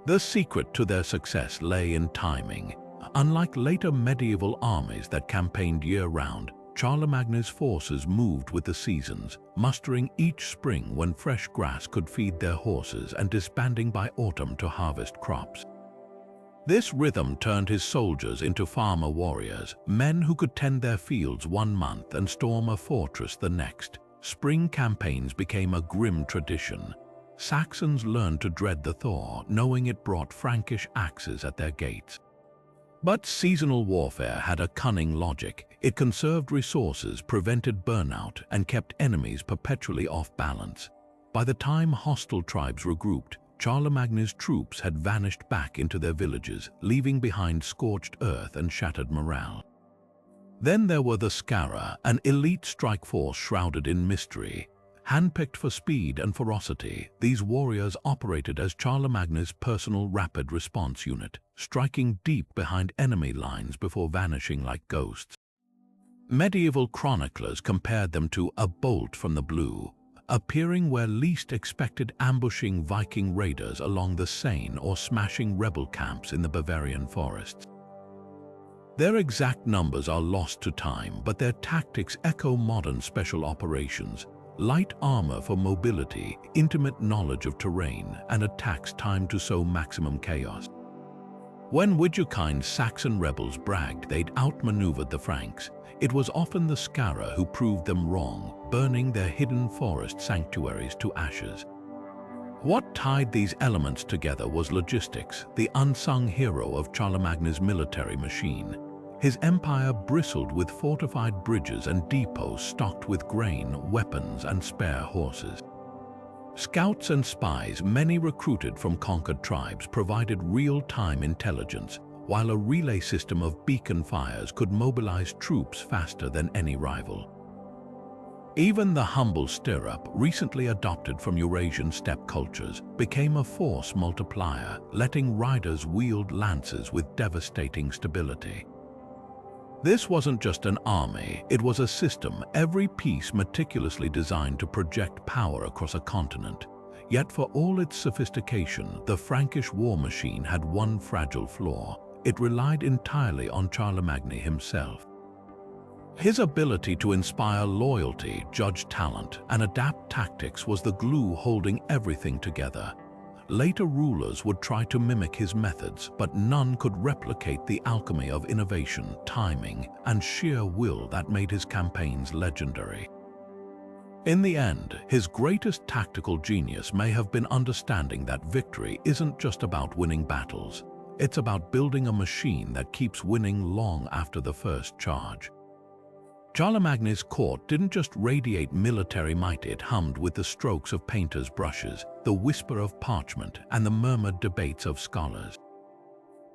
The secret to their success lay in timing. Unlike later medieval armies that campaigned year-round, Charlemagne's forces moved with the seasons, mustering each spring when fresh grass could feed their horses and disbanding by autumn to harvest crops. This rhythm turned his soldiers into farmer warriors, men who could tend their fields one month and storm a fortress the next. Spring campaigns became a grim tradition. Saxons learned to dread the thaw, knowing it brought Frankish axes at their gates. But seasonal warfare had a cunning logic. It conserved resources, prevented burnout, and kept enemies perpetually off balance. By the time hostile tribes regrouped, Charlemagne's troops had vanished back into their villages, leaving behind scorched earth and shattered morale. Then there were the Scara, an elite strike force shrouded in mystery. Handpicked for speed and ferocity, these warriors operated as Charlemagne's personal rapid response unit, striking deep behind enemy lines before vanishing like ghosts. Medieval chroniclers compared them to a bolt from the blue, appearing where least expected, ambushing Viking raiders along the Seine or smashing rebel camps in the Bavarian forests. Their exact numbers are lost to time, but their tactics echo modern special operations. light armor for mobility, intimate knowledge of terrain, and attacks timed to sow maximum chaos. When Widukin's Saxon rebels bragged they'd outmaneuvered the Franks, it was often the Scara who proved them wrong, burning their hidden forest sanctuaries to ashes. What tied these elements together was logistics, the unsung hero of Charlemagne's military machine. His empire bristled with fortified bridges and depots stocked with grain, weapons, and spare horses. Scouts and spies, many recruited from conquered tribes, provided real-time intelligence, while a relay system of beacon fires could mobilize troops faster than any rival. Even the humble stirrup, recently adopted from Eurasian steppe cultures, became a force multiplier, letting riders wield lances with devastating stability. This wasn't just an army, it was a system, every piece meticulously designed to project power across a continent. Yet for all its sophistication, the Frankish war machine had one fragile flaw. It relied entirely on Charlemagne himself. His ability to inspire loyalty, judge talent, and adapt tactics was the glue holding everything together. Later rulers would try to mimic his methods, but none could replicate the alchemy of innovation, timing, and sheer will that made his campaigns legendary. In the end, his greatest tactical genius may have been understanding that victory isn't just about winning battles. It's about building a machine that keeps winning long after the first charge. Charlemagne's court didn't just radiate military might, it hummed with the strokes of painters' brushes, the whisper of parchment, and the murmured debates of scholars.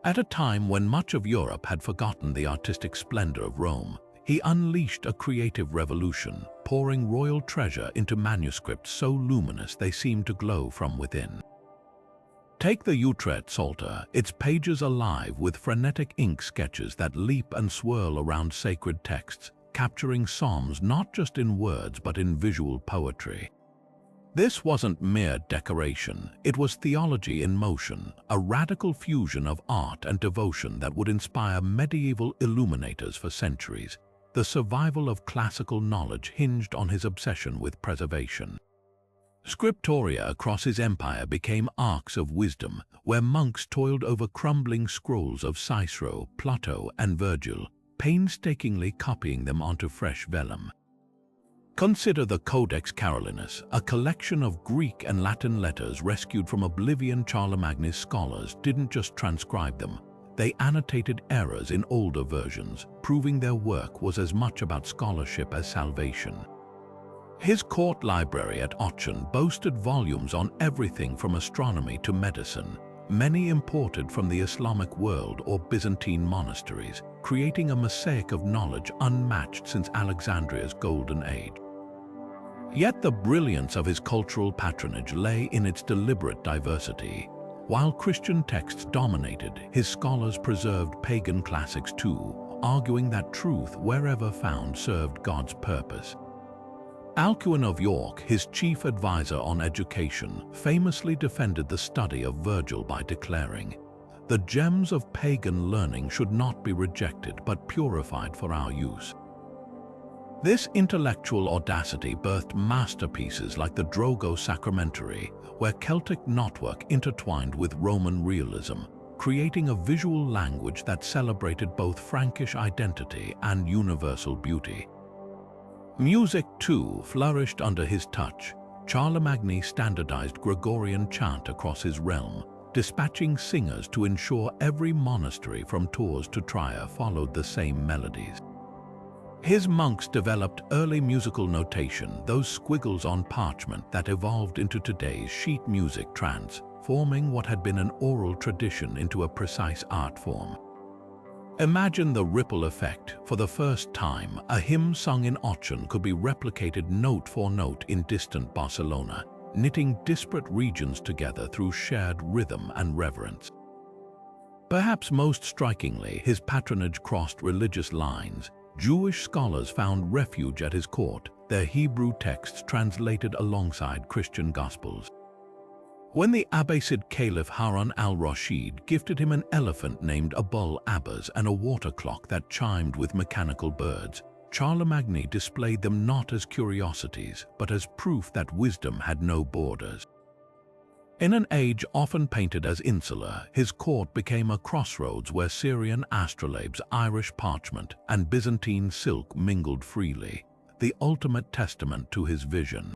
At a time when much of Europe had forgotten the artistic splendor of Rome, he unleashed a creative revolution, pouring royal treasure into manuscripts so luminous they seemed to glow from within. Take the Utrecht Psalter, its pages alive with frenetic ink sketches that leap and swirl around sacred texts, capturing psalms not just in words but in visual poetry. This wasn't mere decoration, it was theology in motion, a radical fusion of art and devotion that would inspire medieval illuminators for centuries. The survival of classical knowledge hinged on his obsession with preservation. Scriptoria across his empire became arks of wisdom, where monks toiled over crumbling scrolls of Cicero, Plato, and Virgil, painstakingly copying them onto fresh vellum. Consider the Codex Carolinus, a collection of Greek and Latin letters rescued from oblivion. Charlemagne's scholars didn't just transcribe them, they annotated errors in older versions, proving their work was as much about scholarship as salvation. His court library at Aachen boasted volumes on everything from astronomy to medicine, many imported from the Islamic world or Byzantine monasteries, creating a mosaic of knowledge unmatched since Alexandria's golden age. Yet the brilliance of his cultural patronage lay in its deliberate diversity. While Christian texts dominated, his scholars preserved pagan classics too, arguing that truth, wherever found, served God's purpose. Alcuin of York, his chief advisor on education, famously defended the study of Virgil by declaring, "The gems of pagan learning should not be rejected but purified for our use." This intellectual audacity birthed masterpieces like the Drogo Sacramentary, where Celtic knotwork intertwined with Roman realism, creating a visual language that celebrated both Frankish identity and universal beauty. Music, too, flourished under his touch. Charlemagne standardized Gregorian chant across his realm, dispatching singers to ensure every monastery from Tours to Trier followed the same melodies. His monks developed early musical notation, those squiggles on parchment that evolved into today's sheet music, transforming what had been an oral tradition into a precise art form. Imagine the ripple effect. For the first time, a hymn sung in Aachen could be replicated note for note in distant Barcelona, knitting disparate regions together through shared rhythm and reverence. Perhaps most strikingly, his patronage crossed religious lines. Jewish scholars found refuge at his court, their Hebrew texts translated alongside Christian Gospels. When the Abbasid Caliph Harun al-Rashid gifted him an elephant named Abul Abbas and a water clock that chimed with mechanical birds, Charlemagne displayed them not as curiosities, but as proof that wisdom had no borders. In an age often painted as insular, his court became a crossroads where Syrian astrolabes, Irish parchment, and Byzantine silk mingled freely, the ultimate testament to his vision.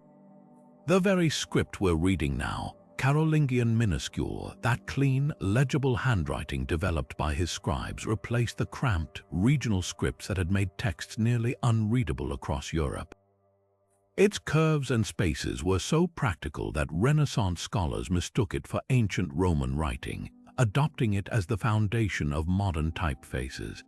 The very script we're reading now, Carolingian minuscule, that clean, legible handwriting developed by his scribes, replaced the cramped, regional scripts that had made texts nearly unreadable across Europe. Its curves and spaces were so practical that Renaissance scholars mistook it for ancient Roman writing, adopting it as the foundation of modern typefaces.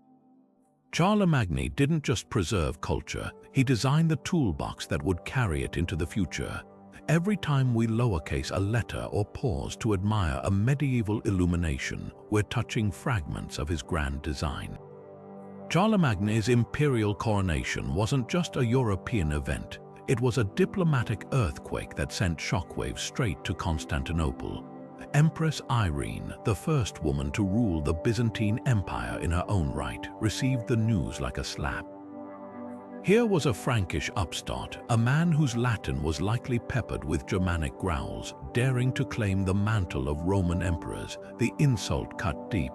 Charlemagne didn't just preserve culture, he designed the toolbox that would carry it into the future. Every time we lowercase a letter or pause to admire a medieval illumination, we're touching fragments of his grand design. Charlemagne's imperial coronation wasn't just a European event. It was a diplomatic earthquake that sent shockwaves straight to Constantinople. Empress Irene, the first woman to rule the Byzantine Empire in her own right, received the news like a slap. Here was a Frankish upstart, a man whose Latin was likely peppered with Germanic growls, daring to claim the mantle of Roman emperors, the insult cut deep.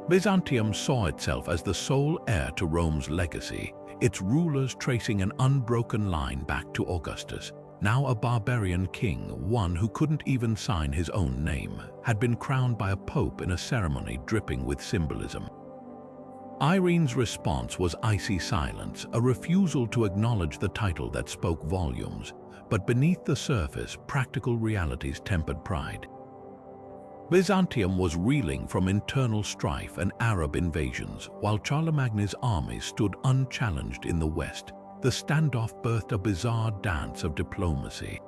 Byzantium saw itself as the sole heir to Rome's legacy, its rulers tracing an unbroken line back to Augustus. Now a barbarian king, one who couldn't even sign his own name, had been crowned by a pope in a ceremony dripping with symbolism. Irene's response was icy silence, a refusal to acknowledge the title that spoke volumes, but beneath the surface, practical realities tempered pride. Byzantium was reeling from internal strife and Arab invasions, while Charlemagne's armies stood unchallenged in the west. The standoff birthed a bizarre dance of diplomacy.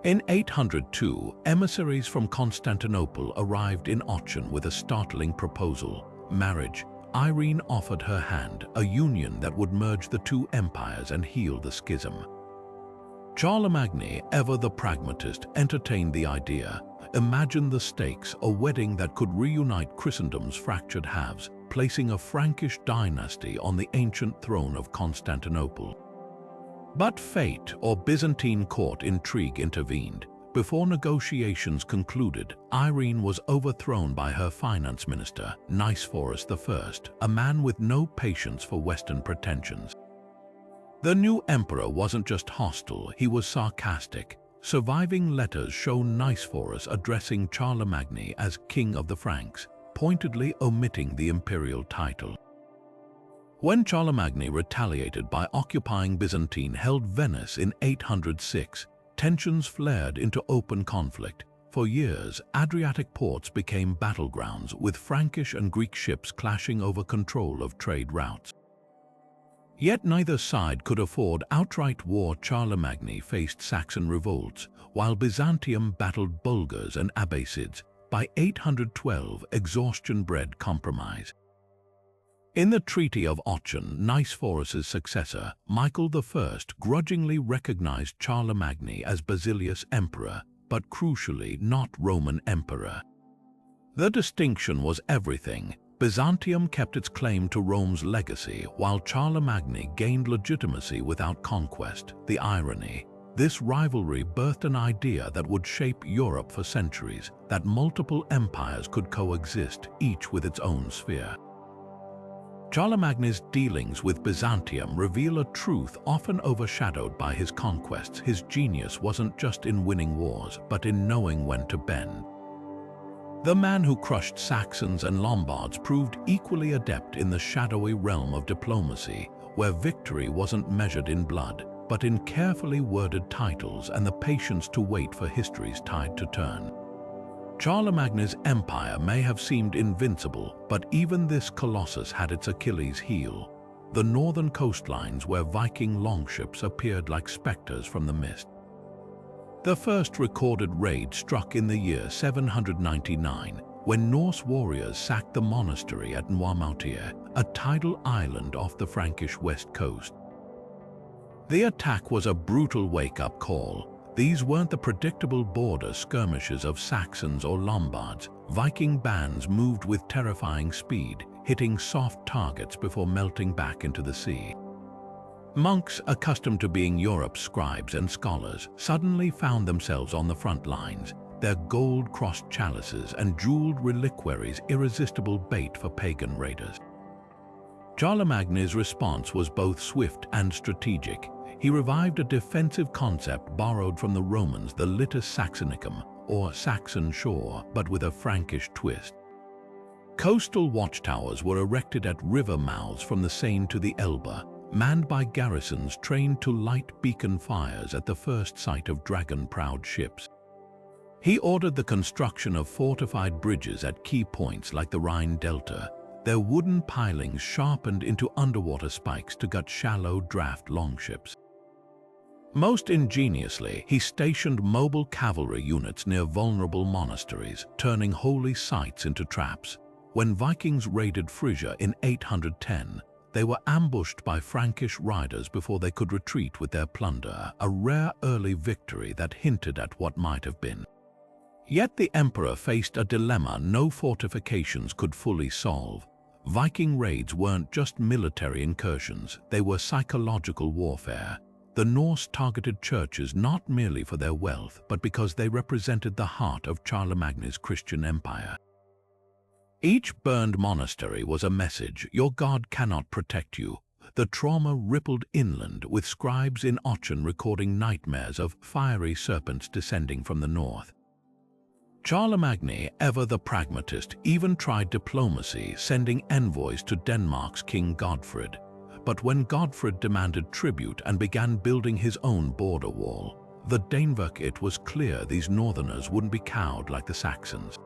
In 802, emissaries from Constantinople arrived in Aachen with a startling proposal: marriage. Irene offered her hand, a union that would merge the two empires and heal the schism. Charlemagne, ever the pragmatist, entertained the idea. Imagine the stakes, a wedding that could reunite Christendom's fractured halves, placing a Frankish dynasty on the ancient throne of Constantinople. But fate, or Byzantine court intrigue, intervened. Before negotiations concluded, Irene was overthrown by her finance minister, Nicephorus I, a man with no patience for Western pretensions. The new emperor wasn't just hostile, he was sarcastic. Surviving letters show Nicephorus addressing Charlemagne as King of the Franks, pointedly omitting the imperial title. When Charlemagne retaliated by occupying Byzantine-held Venice in 806, tensions flared into open conflict. For years, Adriatic ports became battlegrounds, with Frankish and Greek ships clashing over control of trade routes. Yet neither side could afford outright war. Charlemagne faced Saxon revolts, while Byzantium battled Bulgars and Abbasids. By 812, exhaustion bred compromise. In the Treaty of Aachen, Nicephorus's successor, Michael I, grudgingly recognized Charlemagne as Basilius Emperor, but crucially not Roman Emperor. The distinction was everything. Byzantium kept its claim to Rome's legacy, while Charlemagne gained legitimacy without conquest. The irony: this rivalry birthed an idea that would shape Europe for centuries, that multiple empires could coexist, each with its own sphere. Charlemagne's dealings with Byzantium reveal a truth often overshadowed by his conquests. His genius wasn't just in winning wars, but in knowing when to bend. The man who crushed Saxons and Lombards proved equally adept in the shadowy realm of diplomacy, where victory wasn't measured in blood, but in carefully worded titles and the patience to wait for history's tide to turn. Charlemagne's empire may have seemed invincible, but even this colossus had its Achilles heel: the northern coastlines where Viking longships appeared like specters from the mist. The first recorded raid struck in the year 799, when Norse warriors sacked the monastery at Noirmoutier, a tidal island off the Frankish west coast. The attack was a brutal wake-up call. These weren't the predictable border skirmishes of Saxons or Lombards. Viking bands moved with terrifying speed, hitting soft targets before melting back into the sea. Monks, accustomed to being Europe's scribes and scholars, suddenly found themselves on the front lines, their gold-crossed chalices and jeweled reliquaries irresistible bait for pagan raiders. Charlemagne's response was both swift and strategic. He revived a defensive concept borrowed from the Romans, the litus Saxonicum, or Saxon shore, but with a Frankish twist. Coastal watchtowers were erected at river mouths from the Seine to the Elbe, manned by garrisons trained to light beacon fires at the first sight of dragon-prowed ships. He ordered the construction of fortified bridges at key points like the Rhine Delta, their wooden pilings sharpened into underwater spikes to gut shallow draft longships. Most ingeniously, he stationed mobile cavalry units near vulnerable monasteries, turning holy sites into traps. When Vikings raided Frisia in 810, they were ambushed by Frankish riders before they could retreat with their plunder, a rare early victory that hinted at what might have been. Yet the emperor faced a dilemma no fortifications could fully solve. Viking raids weren't just military incursions, they were psychological warfare. The Norse targeted churches not merely for their wealth, but because they represented the heart of Charlemagne's Christian empire. Each burned monastery was a message: your God cannot protect you. The trauma rippled inland, with scribes in Aachen recording nightmares of fiery serpents descending from the north. Charlemagne, ever the pragmatist, even tried diplomacy, sending envoys to Denmark's King Godfred. But when Godfred demanded tribute and began building his own border wall, the Danevirk, it was clear these northerners wouldn't be cowed like the Saxons.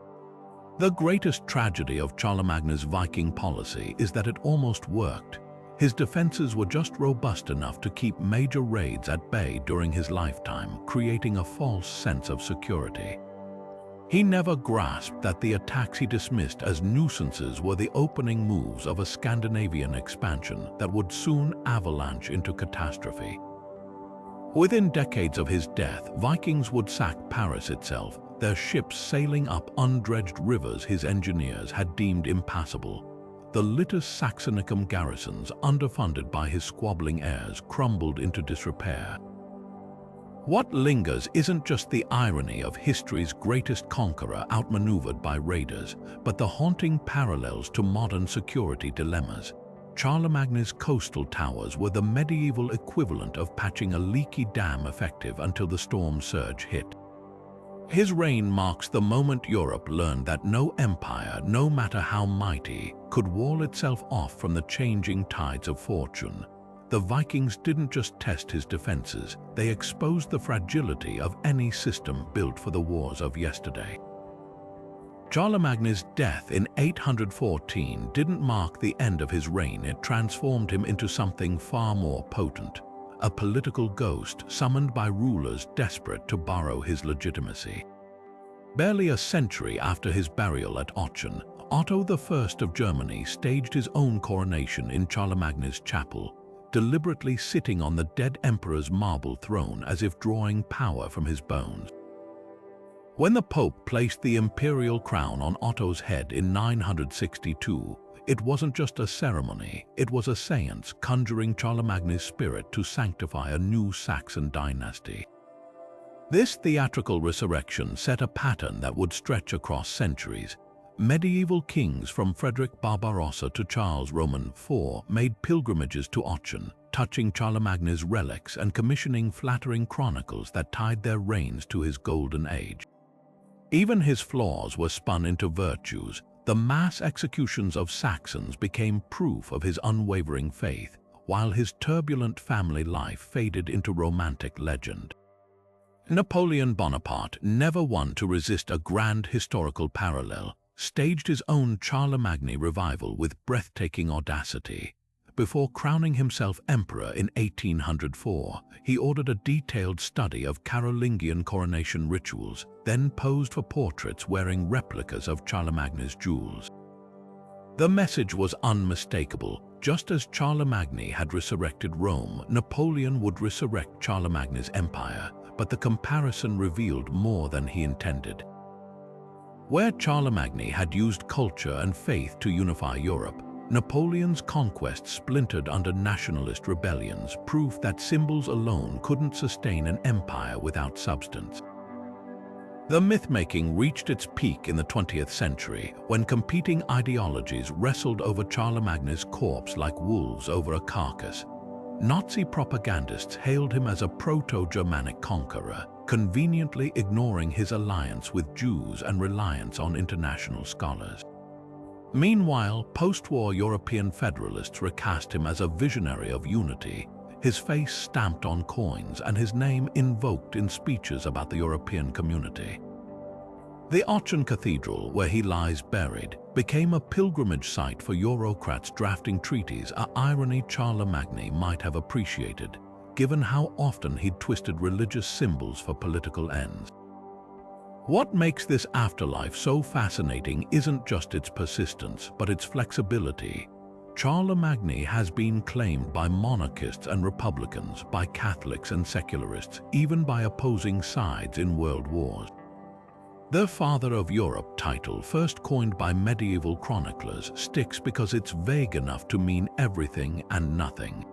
The greatest tragedy of Charlemagne's Viking policy is that it almost worked. His defenses were just robust enough to keep major raids at bay during his lifetime, creating a false sense of security. He never grasped that the attacks he dismissed as nuisances were the opening moves of a Scandinavian expansion that would soon avalanche into catastrophe. Within decades of his death, Vikings would sack Paris itself, their ships sailing up undredged rivers his engineers had deemed impassable. The litus Saxonicum garrisons, underfunded by his squabbling heirs, crumbled into disrepair. What lingers isn't just the irony of history's greatest conqueror outmaneuvered by raiders, but the haunting parallels to modern security dilemmas. Charlemagne's coastal towers were the medieval equivalent of patching a leaky dam effective until the storm surge hit. His reign marks the moment Europe learned that no empire, no matter how mighty, could wall itself off from the changing tides of fortune. The Vikings didn't just test his defenses, they exposed the fragility of any system built for the wars of yesterday. Charlemagne's death in 814 didn't mark the end of his reign, it transformed him into something far more potent, a political ghost summoned by rulers desperate to borrow his legitimacy. Barely a century after his burial at Aachen, Otto I of Germany staged his own coronation in Charlemagne's chapel, deliberately sitting on the dead emperor's marble throne as if drawing power from his bones. When the Pope placed the imperial crown on Otto's head in 962, it wasn't just a ceremony, it was a seance conjuring Charlemagne's spirit to sanctify a new Saxon dynasty. This theatrical resurrection set a pattern that would stretch across centuries. Medieval kings from Frederick Barbarossa to Charles Roman IV made pilgrimages to Aachen, touching Charlemagne's relics and commissioning flattering chronicles that tied their reigns to his golden age. Even his flaws were spun into virtues. The mass executions of Saxons became proof of his unwavering faith, while his turbulent family life faded into romantic legend. Napoleon Bonaparte, never one to resist a grand historical parallel, staged his own Charlemagne revival with breathtaking audacity. Before crowning himself emperor in 1804, he ordered a detailed study of Carolingian coronation rituals, then posed for portraits wearing replicas of Charlemagne's jewels. The message was unmistakable. Just as Charlemagne had resurrected Rome, Napoleon would resurrect Charlemagne's empire, but the comparison revealed more than he intended. Where Charlemagne had used culture and faith to unify Europe, Napoleon's conquests splintered under nationalist rebellions, proof that symbols alone couldn't sustain an empire without substance. The myth-making reached its peak in the 20th century, when competing ideologies wrestled over Charlemagne's corpse like wolves over a carcass. Nazi propagandists hailed him as a proto-Germanic conqueror, conveniently ignoring his alliance with Jews and reliance on international scholars. Meanwhile, post-war European federalists recast him as a visionary of unity, his face stamped on coins and his name invoked in speeches about the European community. The Aachen Cathedral, where he lies buried, became a pilgrimage site for Eurocrats drafting treaties, an irony Charlemagne might have appreciated, given how often he'd twisted religious symbols for political ends. What makes this afterlife so fascinating isn't just its persistence, but its flexibility. Charlemagne has been claimed by monarchists and republicans, by Catholics and secularists, even by opposing sides in world wars. The Father of Europe title, first coined by medieval chroniclers, sticks because it's vague enough to mean everything and nothing.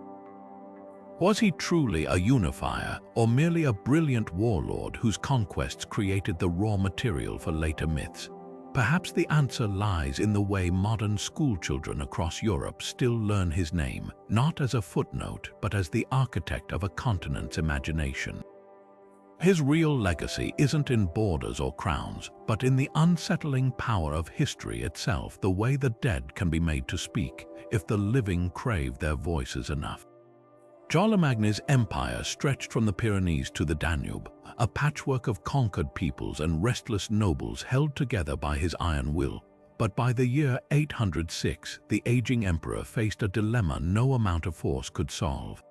Was he truly a unifier, or merely a brilliant warlord whose conquests created the raw material for later myths? Perhaps the answer lies in the way modern schoolchildren across Europe still learn his name, not as a footnote, but as the architect of a continent's imagination. His real legacy isn't in borders or crowns, but in the unsettling power of history itself, the way the dead can be made to speak, if the living crave their voices enough. Charlemagne's empire stretched from the Pyrenees to the Danube, a patchwork of conquered peoples and restless nobles held together by his iron will. But by the year 806, the aging emperor faced a dilemma no amount of force could solve.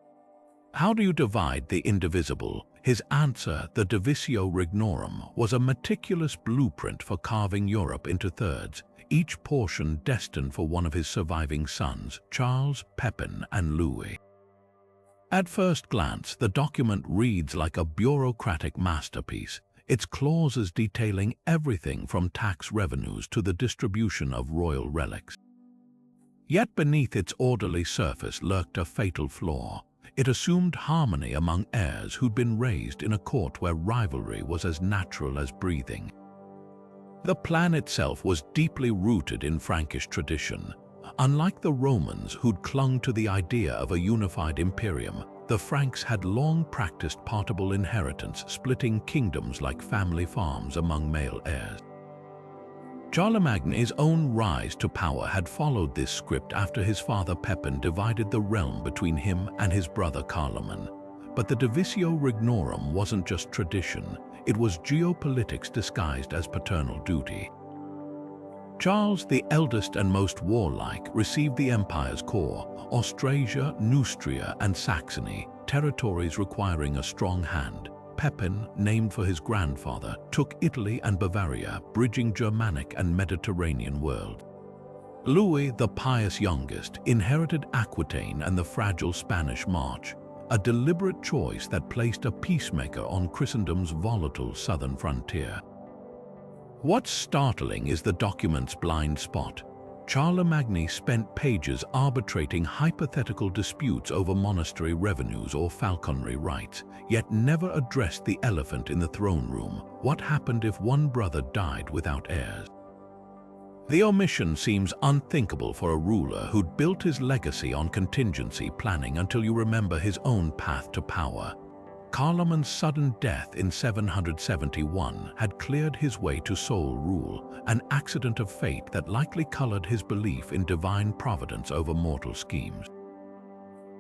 How do you divide the indivisible? His answer, the Divisio Regnorum, was a meticulous blueprint for carving Europe into thirds, each portion destined for one of his surviving sons, Charles, Pepin, and Louis. At first glance, the document reads like a bureaucratic masterpiece, its clauses detailing everything from tax revenues to the distribution of royal relics. Yet beneath its orderly surface lurked a fatal flaw. It assumed harmony among heirs who'd been raised in a court where rivalry was as natural as breathing. The plan itself was deeply rooted in Frankish tradition. Unlike the Romans, who'd clung to the idea of a unified imperium, the Franks had long practiced partible inheritance, splitting kingdoms like family farms among male heirs. Charlemagne's own rise to power had followed this script after his father Pepin divided the realm between him and his brother Carloman. But the Divisio Regnorum wasn't just tradition, it was geopolitics disguised as paternal duty. Charles, the eldest and most warlike, received the empire's core, Austrasia, Neustria, and Saxony, territories requiring a strong hand. Pepin, named for his grandfather, took Italy and Bavaria, bridging Germanic and Mediterranean world. Louis, the pious youngest, inherited Aquitaine and the fragile Spanish March, a deliberate choice that placed a peacemaker on Christendom's volatile southern frontier. What's startling is the document's blind spot. Charlemagne spent pages arbitrating hypothetical disputes over monastery revenues or falconry rights, yet never addressed the elephant in the throne room: what happened if one brother died without heirs? The omission seems unthinkable for a ruler who'd built his legacy on contingency planning until you remember his own path to power. Carloman's sudden death in 771 had cleared his way to sole rule, an accident of fate that likely colored his belief in divine providence over mortal schemes.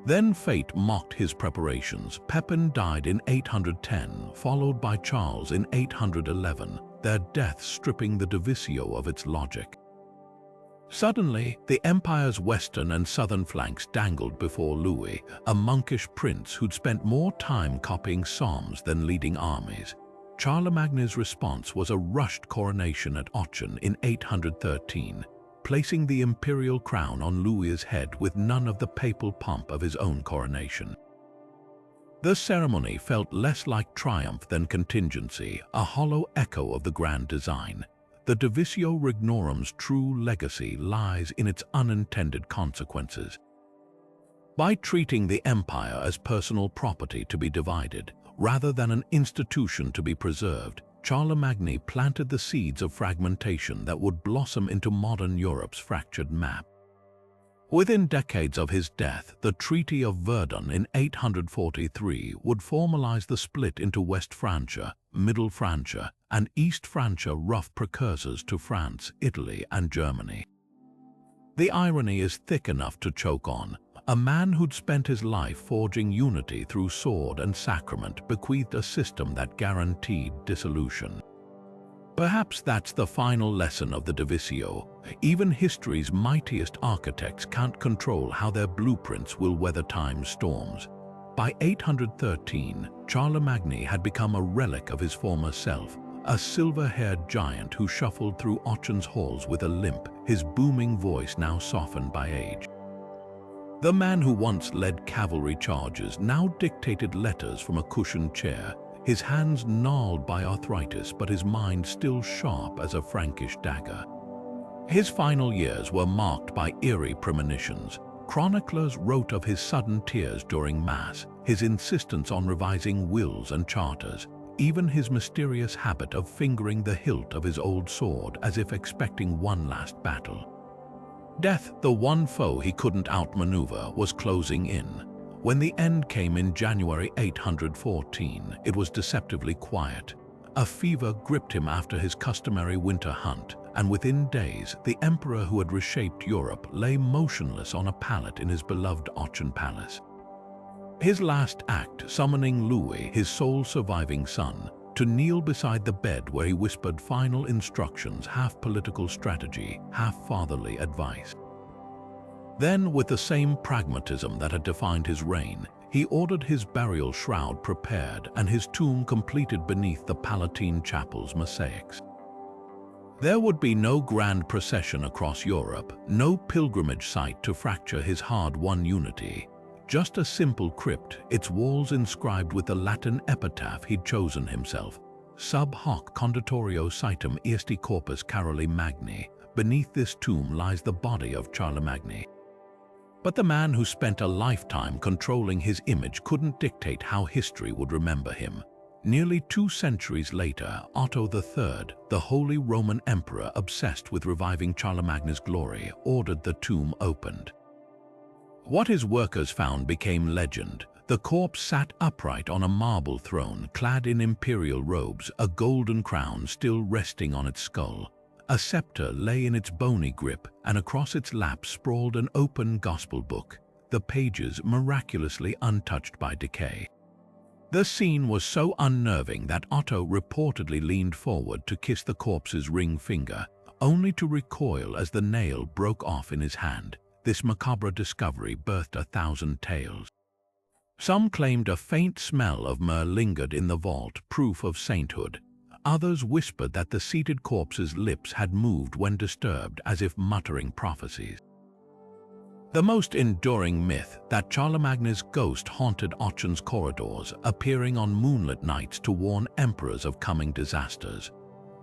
Then fate mocked his preparations. Pepin died in 810, followed by Charles in 811, their deaths stripping the Divisio of its logic. Suddenly, the empire's western and southern flanks dangled before Louis, a monkish prince who'd spent more time copying psalms than leading armies. Charlemagne's response was a rushed coronation at Aachen in 813, placing the imperial crown on Louis's head with none of the papal pomp of his own coronation. The ceremony felt less like triumph than contingency, a hollow echo of the grand design. The Divisio Regnorum's true legacy lies in its unintended consequences. By treating the empire as personal property to be divided, rather than an institution to be preserved, Charlemagne planted the seeds of fragmentation that would blossom into modern Europe's fractured map. Within decades of his death, the Treaty of Verdun in 843 would formalize the split into West Francia, Middle Francia, and East Francia, rough precursors to France, Italy, and Germany. The irony is thick enough to choke on. A man who'd spent his life forging unity through sword and sacrament bequeathed a system that guaranteed dissolution. Perhaps that's the final lesson of the Divisio. Even history's mightiest architects can't control how their blueprints will weather time's storms. By 813, Charlemagne had become a relic of his former self, a silver-haired giant who shuffled through Aachen's halls with a limp, his booming voice now softened by age. The man who once led cavalry charges now dictated letters from a cushioned chair, his hands gnarled by arthritis but his mind still sharp as a Frankish dagger. His final years were marked by eerie premonitions. Chroniclers wrote of his sudden tears during Mass, his insistence on revising wills and charters, even his mysterious habit of fingering the hilt of his old sword as if expecting one last battle. Death, the one foe he couldn't outmaneuver, was closing in. When the end came in January 814, it was deceptively quiet. A fever gripped him after his customary winter hunt, and within days, the emperor who had reshaped Europe lay motionless on a pallet in his beloved Aachen palace. His last act, summoning Louis, his sole surviving son, to kneel beside the bed where he whispered final instructions, half political strategy, half fatherly advice. Then, with the same pragmatism that had defined his reign, he ordered his burial shroud prepared and his tomb completed beneath the Palatine Chapel's mosaics. There would be no grand procession across Europe, no pilgrimage site to fracture his hard-won unity. Just a simple crypt, its walls inscribed with the Latin epitaph he'd chosen himself, Sub hoc conditorio citum esti corpus Caroli Magni. Beneath this tomb lies the body of Charlemagne. But the man who spent a lifetime controlling his image couldn't dictate how history would remember him. Nearly 2 centuries later, Otto III, the Holy Roman Emperor obsessed with reviving Charlemagne's glory, ordered the tomb opened. What his workers found became legend. The corpse sat upright on a marble throne, clad in imperial robes, a golden crown still resting on its skull. A scepter lay in its bony grip, and across its lap sprawled an open gospel book, the pages miraculously untouched by decay. The scene was so unnerving that Otto reportedly leaned forward to kiss the corpse's ring finger, only to recoil as the nail broke off in his hand. This macabre discovery birthed 1,000 tales. Some claimed a faint smell of myrrh lingered in the vault, proof of sainthood. Others whispered that the seated corpse's lips had moved when disturbed, as if muttering prophecies. The most enduring myth, that Charlemagne's ghost haunted Aachen's corridors, appearing on moonlit nights to warn emperors of coming disasters.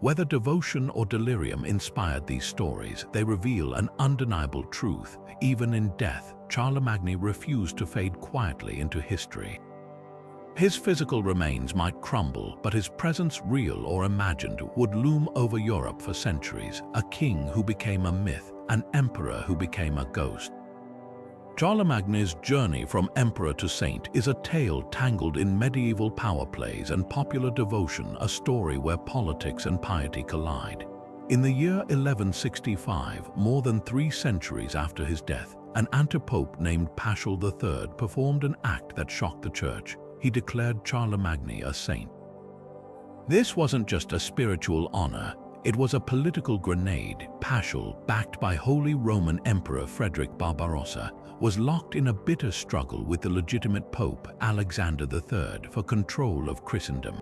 Whether devotion or delirium inspired these stories, they reveal an undeniable truth. Even in death, Charlemagne refused to fade quietly into history. His physical remains might crumble, but his presence, real or imagined, would loom over Europe for centuries. A king who became a myth, an emperor who became a ghost. Charlemagne's journey from emperor to saint is a tale tangled in medieval power plays and popular devotion, a story where politics and piety collide. In the year 1165, more than 3 centuries after his death, an antipope named Paschal III performed an act that shocked the church. He declared Charlemagne a saint. This wasn't just a spiritual honor, it was a political grenade. Paschal, backed by Holy Roman Emperor Frederick Barbarossa, was locked in a bitter struggle with the legitimate Pope Alexander III for control of Christendom.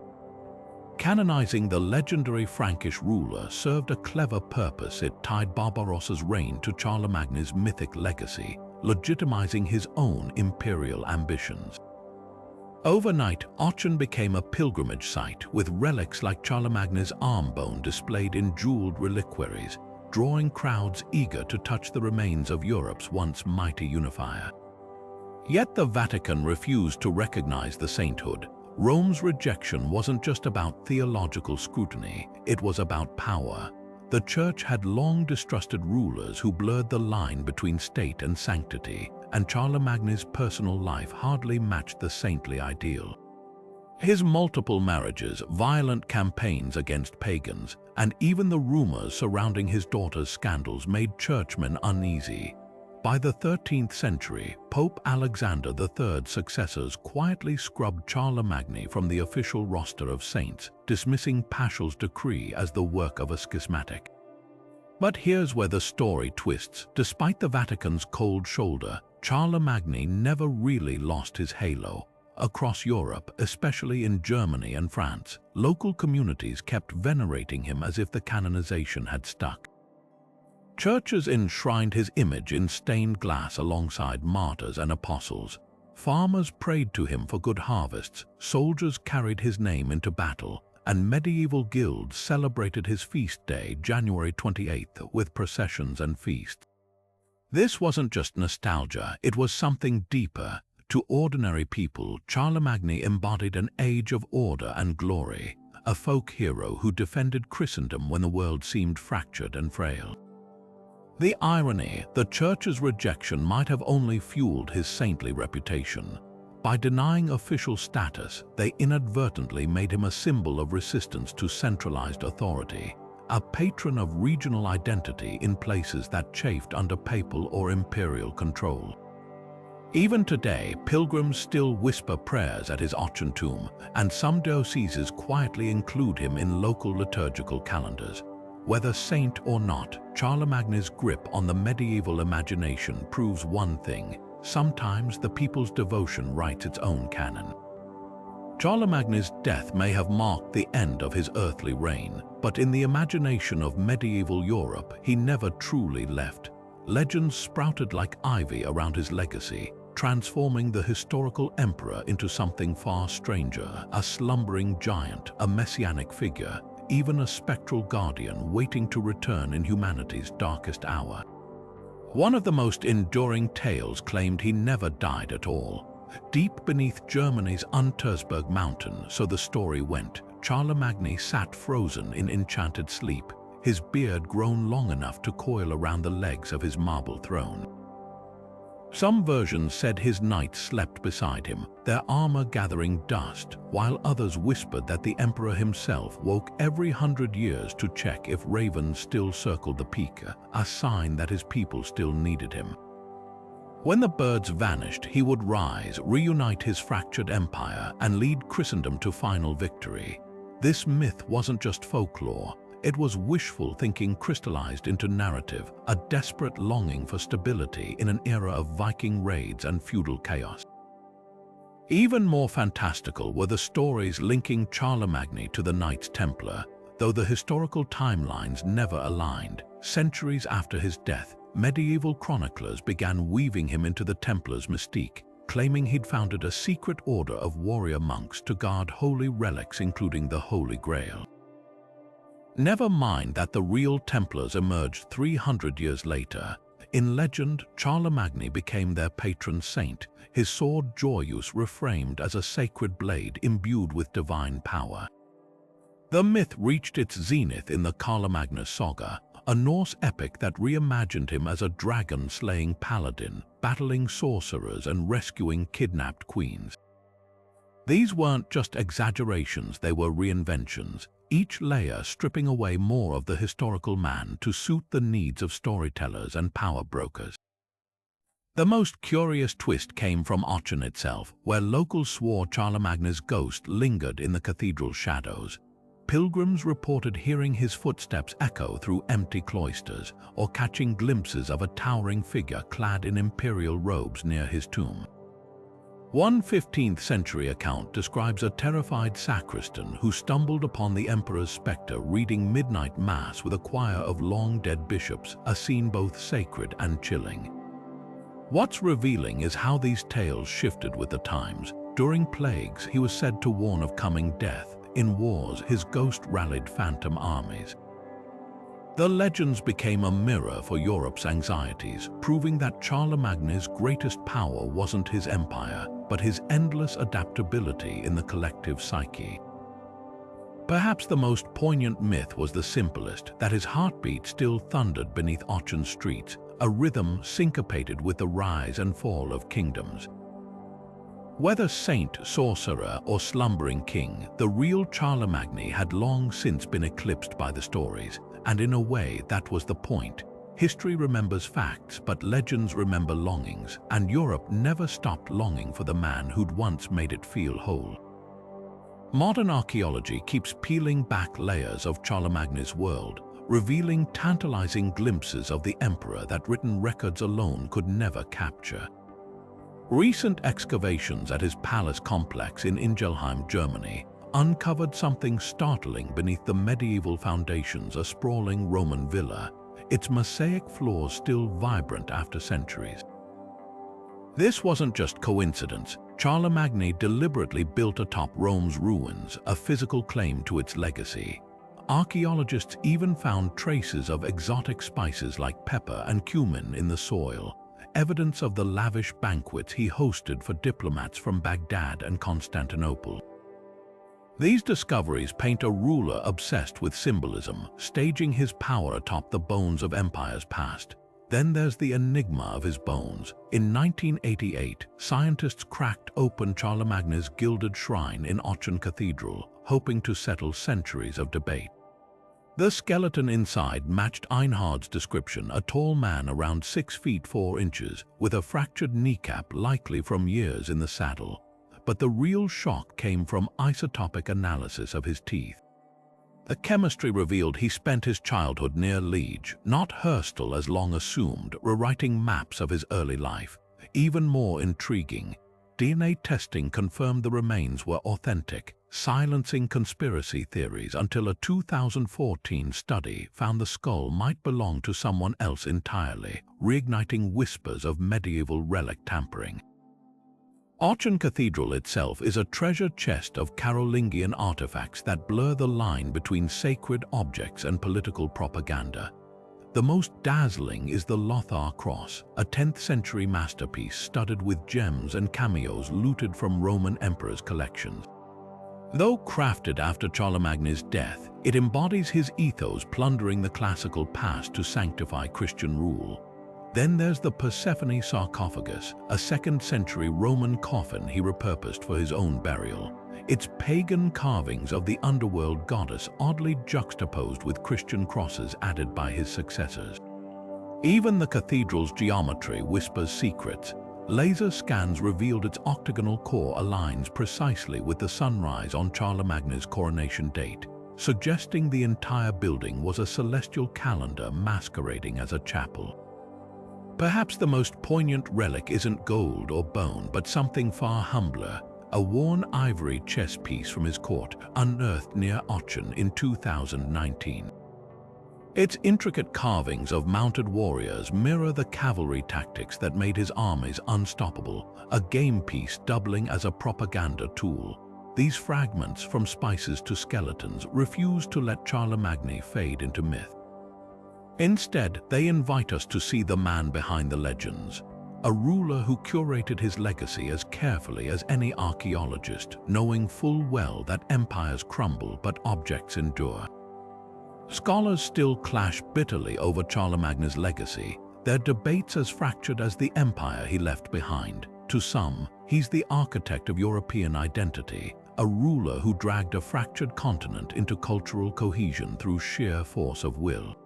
Canonizing the legendary Frankish ruler served a clever purpose. It tied Barbarossa's reign to Charlemagne's mythic legacy, legitimizing his own imperial ambitions. Overnight, Aachen became a pilgrimage site with relics like Charlemagne's arm bone displayed in jeweled reliquaries, drawing crowds eager to touch the remains of Europe's once mighty unifier. Yet the Vatican refused to recognize the sainthood. Rome's rejection wasn't just about theological scrutiny, it was about power. The Church had long distrusted rulers who blurred the line between state and sanctity, and Charlemagne's personal life hardly matched the saintly ideal. His multiple marriages, violent campaigns against pagans, and even the rumors surrounding his daughter's scandals made churchmen uneasy. By the 13th century, Pope Alexander III's successors quietly scrubbed Charlemagne from the official roster of saints, dismissing Paschal's decree as the work of a schismatic. But here's where the story twists. Despite the Vatican's cold shoulder, Charlemagne never really lost his halo. Across Europe, especially in Germany and France, local communities kept venerating him as if the canonization had stuck. Churches enshrined his image in stained glass alongside martyrs and apostles. Farmers prayed to him for good harvests, soldiers carried his name into battle, and medieval guilds celebrated his feast day, January 28th, with processions and feasts. This wasn't just nostalgia, it was something deeper. To ordinary people, Charlemagne embodied an age of order and glory, a folk hero who defended Christendom when the world seemed fractured and frail. The irony, the Church's rejection might have only fueled his saintly reputation. By denying official status, they inadvertently made him a symbol of resistance to centralized authority, a patron of regional identity in places that chafed under papal or imperial control. Even today, pilgrims still whisper prayers at his Aachen tomb, and some dioceses quietly include him in local liturgical calendars. Whether saint or not, Charlemagne's grip on the medieval imagination proves one thing: sometimes the people's devotion writes its own canon. Charlemagne's death may have marked the end of his earthly reign, but in the imagination of medieval Europe, he never truly left. Legends sprouted like ivy around his legacy, transforming the historical emperor into something far stranger, a slumbering giant, a messianic figure, even a spectral guardian waiting to return in humanity's darkest hour. One of the most enduring tales claimed he never died at all. Deep beneath Germany's Untersberg mountain, so the story went, Charlemagne sat frozen in enchanted sleep, his beard grown long enough to coil around the legs of his marble throne. Some versions said his knights slept beside him, their armor gathering dust, while others whispered that the emperor himself woke every 100 years to check if ravens still circled the peak, a sign that his people still needed him. When the birds vanished, he would rise, reunite his fractured empire, and lead Christendom to final victory. This myth wasn't just folklore. It was wishful thinking crystallized into narrative, a desperate longing for stability in an era of Viking raids and feudal chaos. Even more fantastical were the stories linking Charlemagne to the Knights Templar. Though the historical timelines never aligned, centuries after his death, medieval chroniclers began weaving him into the Templars' mystique, claiming he'd founded a secret order of warrior monks to guard holy relics including the Holy Grail. Never mind that the real Templars emerged 300 years later. In legend, Charlemagne became their patron saint, his sword Joyous reframed as a sacred blade imbued with divine power. The myth reached its zenith in the Carlomagna saga, a Norse epic that reimagined him as a dragon-slaying paladin, battling sorcerers and rescuing kidnapped queens. These weren't just exaggerations, they were reinventions, each layer stripping away more of the historical man to suit the needs of storytellers and power brokers. The most curious twist came from Aachen itself, where locals swore Charlemagne's ghost lingered in the cathedral's shadows. Pilgrims reported hearing his footsteps echo through empty cloisters, or catching glimpses of a towering figure clad in imperial robes near his tomb. One 15th-century account describes a terrified sacristan who stumbled upon the emperor's spectre reading midnight mass with a choir of long-dead bishops, a scene both sacred and chilling. What's revealing is how these tales shifted with the times. During plagues, he was said to warn of coming death. In wars, his ghost rallied phantom armies. The legends became a mirror for Europe's anxieties, proving that Charlemagne's greatest power wasn't his empire, but his endless adaptability in the collective psyche. Perhaps the most poignant myth was the simplest, that his heartbeat still thundered beneath Aachen streets, a rhythm syncopated with the rise and fall of kingdoms. Whether saint, sorcerer, or slumbering king, the real Charlemagne had long since been eclipsed by the stories, and in a way that was the point. History remembers facts, but legends remember longings, and Europe never stopped longing for the man who'd once made it feel whole. Modern archaeology keeps peeling back layers of Charlemagne's world, revealing tantalizing glimpses of the emperor that written records alone could never capture. Recent excavations at his palace complex in Ingelheim, Germany, uncovered something startling beneath the medieval foundations, a sprawling Roman villa, its mosaic floors still vibrant after centuries. This wasn't just coincidence. Charlemagne deliberately built atop Rome's ruins, a physical claim to its legacy. Archaeologists even found traces of exotic spices like pepper and cumin in the soil, evidence of the lavish banquets he hosted for diplomats from Baghdad and Constantinople. These discoveries paint a ruler obsessed with symbolism, staging his power atop the bones of empires past. Then there's the enigma of his bones. In 1988, scientists cracked open Charlemagne's gilded shrine in Aachen Cathedral, hoping to settle centuries of debate. The skeleton inside matched Einhard's description, a tall man around 6 feet 4 inches, with a fractured kneecap likely from years in the saddle. But the real shock came from isotopic analysis of his teeth. The chemistry revealed he spent his childhood near Liege, not Herstal as long assumed, rewriting maps of his early life. Even more intriguing, DNA testing confirmed the remains were authentic, silencing conspiracy theories until a 2014 study found the skull might belong to someone else entirely, reigniting whispers of medieval relic tampering. Aachen Cathedral itself is a treasure chest of Carolingian artifacts that blur the line between sacred objects and political propaganda. The most dazzling is the Lothar Cross, a 10th century masterpiece studded with gems and cameos looted from Roman emperors' collections. Though crafted after Charlemagne's death, it embodies his ethos, plundering the classical past to sanctify Christian rule. Then there's the Persephone sarcophagus, a 2nd century Roman coffin he repurposed for his own burial. Its pagan carvings of the underworld goddess oddly juxtaposed with Christian crosses added by his successors. Even the cathedral's geometry whispers secrets. Laser scans revealed its octagonal core aligns precisely with the sunrise on Charlemagne's coronation date, suggesting the entire building was a celestial calendar masquerading as a chapel. Perhaps the most poignant relic isn't gold or bone, but something far humbler, a worn ivory chess piece from his court, unearthed near Aachen in 2019. Its intricate carvings of mounted warriors mirror the cavalry tactics that made his armies unstoppable, a game piece doubling as a propaganda tool. These fragments, from spices to skeletons, refuse to let Charlemagne fade into myth. Instead, they invite us to see the man behind the legends, a ruler who curated his legacy as carefully as any archaeologist, knowing full well that empires crumble but objects endure. Scholars still clash bitterly over Charlemagne's legacy, their debates as fractured as the empire he left behind. To some, he's the architect of European identity, a ruler who dragged a fractured continent into cultural cohesion through sheer force of will.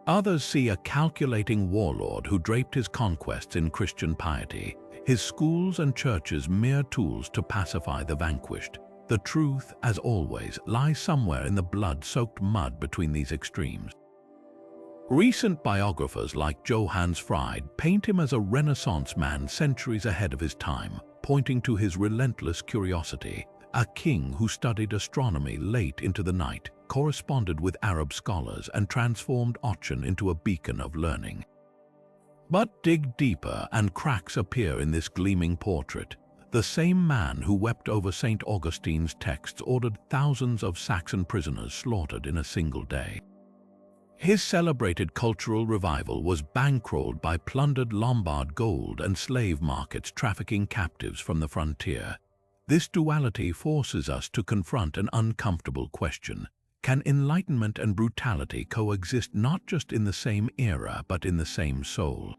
Others see a calculating warlord who draped his conquests in Christian piety, his schools and churches mere tools to pacify the vanquished. The truth, as always, lies somewhere in the blood-soaked mud between these extremes. Recent biographers like Johannes Fried paint him as a Renaissance man centuries ahead of his time, pointing to his relentless curiosity, a king who studied astronomy late into the night, corresponded with Arab scholars, and transformed Aachen into a beacon of learning. But dig deeper and cracks appear in this gleaming portrait. the same man who wept over St. Augustine's texts ordered thousands of Saxon prisoners slaughtered in a single day. His celebrated cultural revival was bankrolled by plundered Lombard gold and slave markets trafficking captives from the frontier. This duality forces us to confront an uncomfortable question. Can enlightenment and brutality coexist not just in the same era but in the same soul?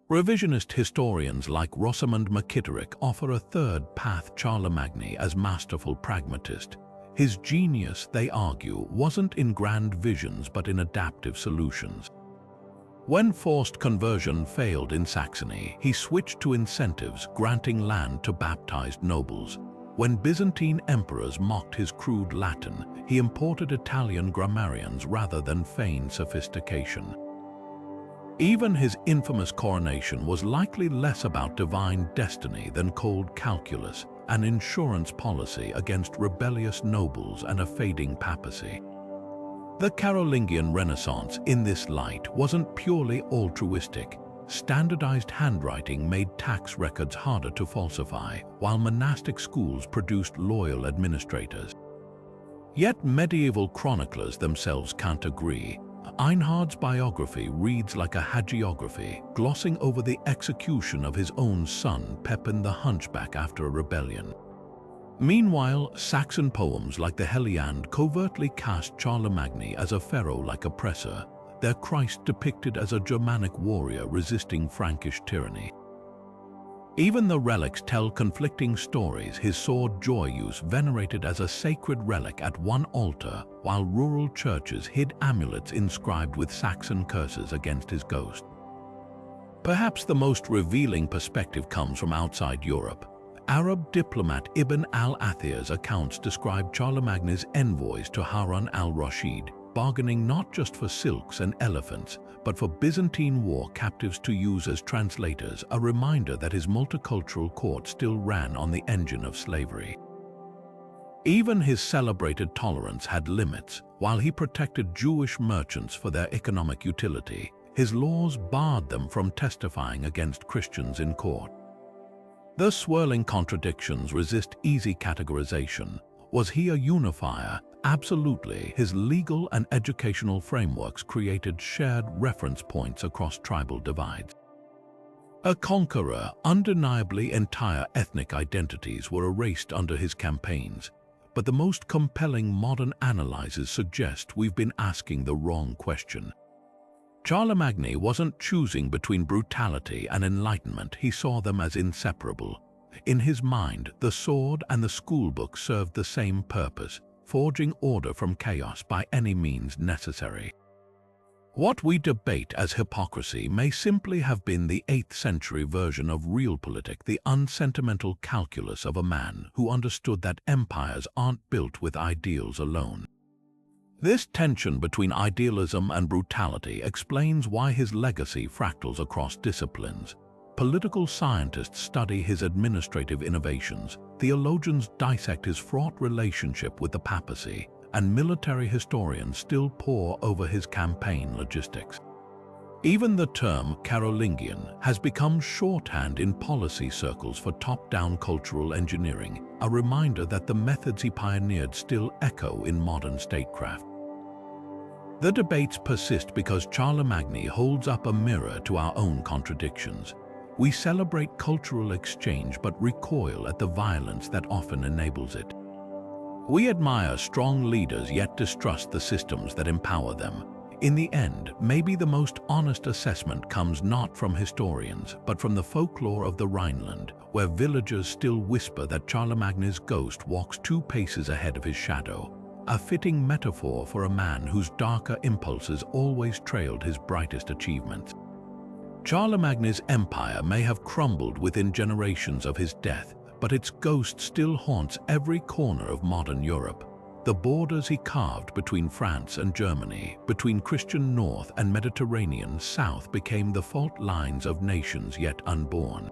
Revisionist historians like Rosamund McKitterick offer a third path: Charlemagne as masterful pragmatist. His genius, they argue, wasn't in grand visions but in adaptive solutions. When forced conversion failed in Saxony, he switched to incentives, granting land to baptized nobles. When Byzantine emperors mocked his crude Latin, he imported Italian grammarians rather than feigned sophistication. Even his infamous coronation was likely less about divine destiny than cold calculus, an insurance policy against rebellious nobles and a fading papacy. The Carolingian Renaissance, in this light, wasn't purely altruistic. Standardized handwriting made tax records harder to falsify, while monastic schools produced loyal administrators. Yet medieval chroniclers themselves can't agree. Einhard's biography reads like a hagiography, glossing over the execution of his own son Pepin the Hunchback after a rebellion. Meanwhile, Saxon poems like the Heliand covertly cast Charlemagne as a pharaoh-like oppressor, their Christ depicted as a Germanic warrior resisting Frankish tyranny. Even the relics tell conflicting stories, his sword Joyous venerated as a sacred relic at one altar, while rural churches hid amulets inscribed with Saxon curses against his ghost. Perhaps the most revealing perspective comes from outside Europe. Arab diplomat Ibn al-Athir's accounts describe Charlemagne's envoys to Harun al-Rashid, bargaining not just for silks and elephants, but for Byzantine war captives to use as translators, a reminder that his multicultural court still ran on the engine of slavery. Even his celebrated tolerance had limits. While he protected Jewish merchants for their economic utility, his laws barred them from testifying against Christians in court. The swirling contradictions resist easy categorization. Was he a unifier? Absolutely. His legal and educational frameworks created shared reference points across tribal divides. A conqueror, undeniably entire ethnic identities were erased under his campaigns, but the most compelling modern analyses suggest we've been asking the wrong question. Charlemagne wasn't choosing between brutality and enlightenment, he saw them as inseparable. In his mind, the sword and the schoolbook served the same purpose: forging order from chaos by any means necessary. What we debate as hypocrisy may simply have been the 8th century version of realpolitik, the unsentimental calculus of a man who understood that empires aren't built with ideals alone. This tension between idealism and brutality explains why his legacy fractals across disciplines. Political scientists study his administrative innovations, theologians dissect his fraught relationship with the papacy, and military historians still pore over his campaign logistics. Even the term Carolingian has become shorthand in policy circles for top-down cultural engineering, a reminder that the methods he pioneered still echo in modern statecraft. The debates persist because Charlemagne holds up a mirror to our own contradictions. We celebrate cultural exchange but recoil at the violence that often enables it. We admire strong leaders yet distrust the systems that empower them. In the end, maybe the most honest assessment comes not from historians, but from the folklore of the Rhineland, where villagers still whisper that Charlemagne's ghost walks 2 paces ahead of his shadow, a fitting metaphor for a man whose darker impulses always trailed his brightest achievements. Charlemagne's empire may have crumbled within generations of his death, but its ghost still haunts every corner of modern Europe. The borders he carved between France and Germany, between Christian North and Mediterranean South, became the fault lines of nations yet unborn.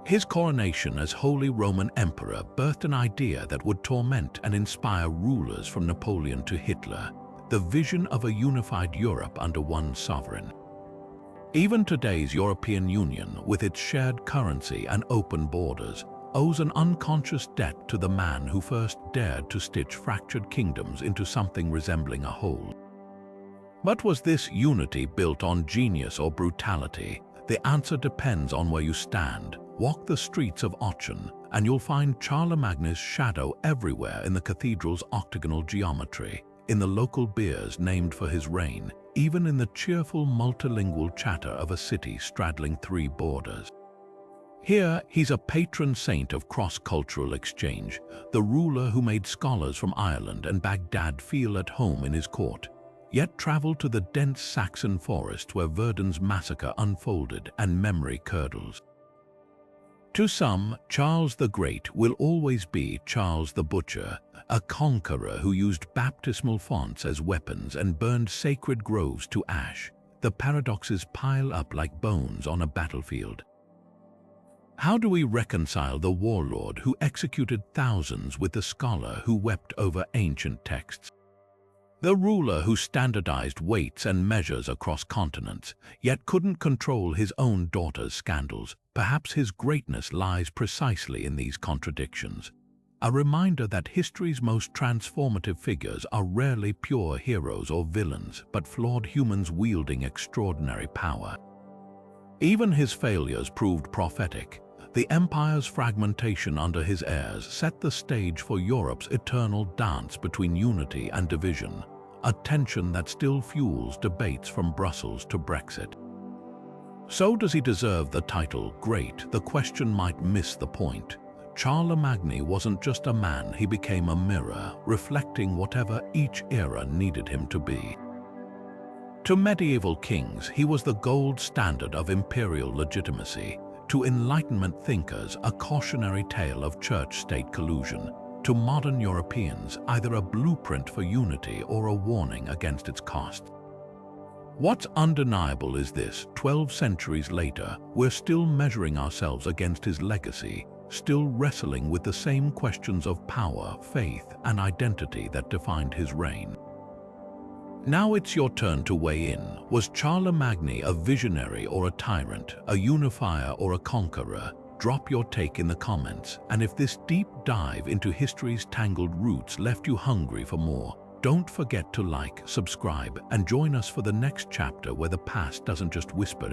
His coronation as Holy Roman Emperor birthed an idea that would torment and inspire rulers from Napoleon to Hitler, the vision of a unified Europe under one sovereign. Even today's European Union, with its shared currency and open borders, owes an unconscious debt to the man who first dared to stitch fractured kingdoms into something resembling a whole. But was this unity built on genius or brutality? The answer depends on where you stand. Walk the streets of Aachen, and you'll find Charlemagne's shadow everywhere in the cathedral's octagonal geometry, in the local beers named for his reign, even in the cheerful multilingual chatter of a city straddling three borders. Here, he's a patron saint of cross-cultural exchange, the ruler who made scholars from Ireland and Baghdad feel at home in his court, yet traveled to the dense Saxon forest where Verdun's massacre unfolded and memory curdles. To some, Charles the Great will always be Charles the Butcher, a conqueror who used baptismal fonts as weapons and burned sacred groves to ash. The paradoxes pile up like bones on a battlefield. How do we reconcile the warlord who executed thousands with the scholar who wept over ancient texts? The ruler who standardized weights and measures across continents, yet couldn't control his own daughter's scandals. Perhaps his greatness lies precisely in these contradictions. A reminder that history's most transformative figures are rarely pure heroes or villains, but flawed humans wielding extraordinary power. Even his failures proved prophetic. The empire's fragmentation under his heirs set the stage for Europe's eternal dance between unity and division, a tension that still fuels debates from Brussels to Brexit. So does he deserve the title Great? The question might miss the point. Charlemagne wasn't just a man, he became a mirror, reflecting whatever each era needed him to be. To medieval kings, he was the gold standard of imperial legitimacy. To Enlightenment thinkers, a cautionary tale of church-state collusion. To modern Europeans, either a blueprint for unity or a warning against its costs. What's undeniable is this: 12 centuries later, we're still measuring ourselves against his legacy, still wrestling with the same questions of power, faith, and identity that defined his reign. Now it's your turn to weigh in. Was Charlemagne a visionary or a tyrant, a unifier or a conqueror? Drop your take in the comments, and if this deep dive into history's tangled roots left you hungry for more, don't forget to like, subscribe, and join us for the next chapter where the past doesn't just whisper, it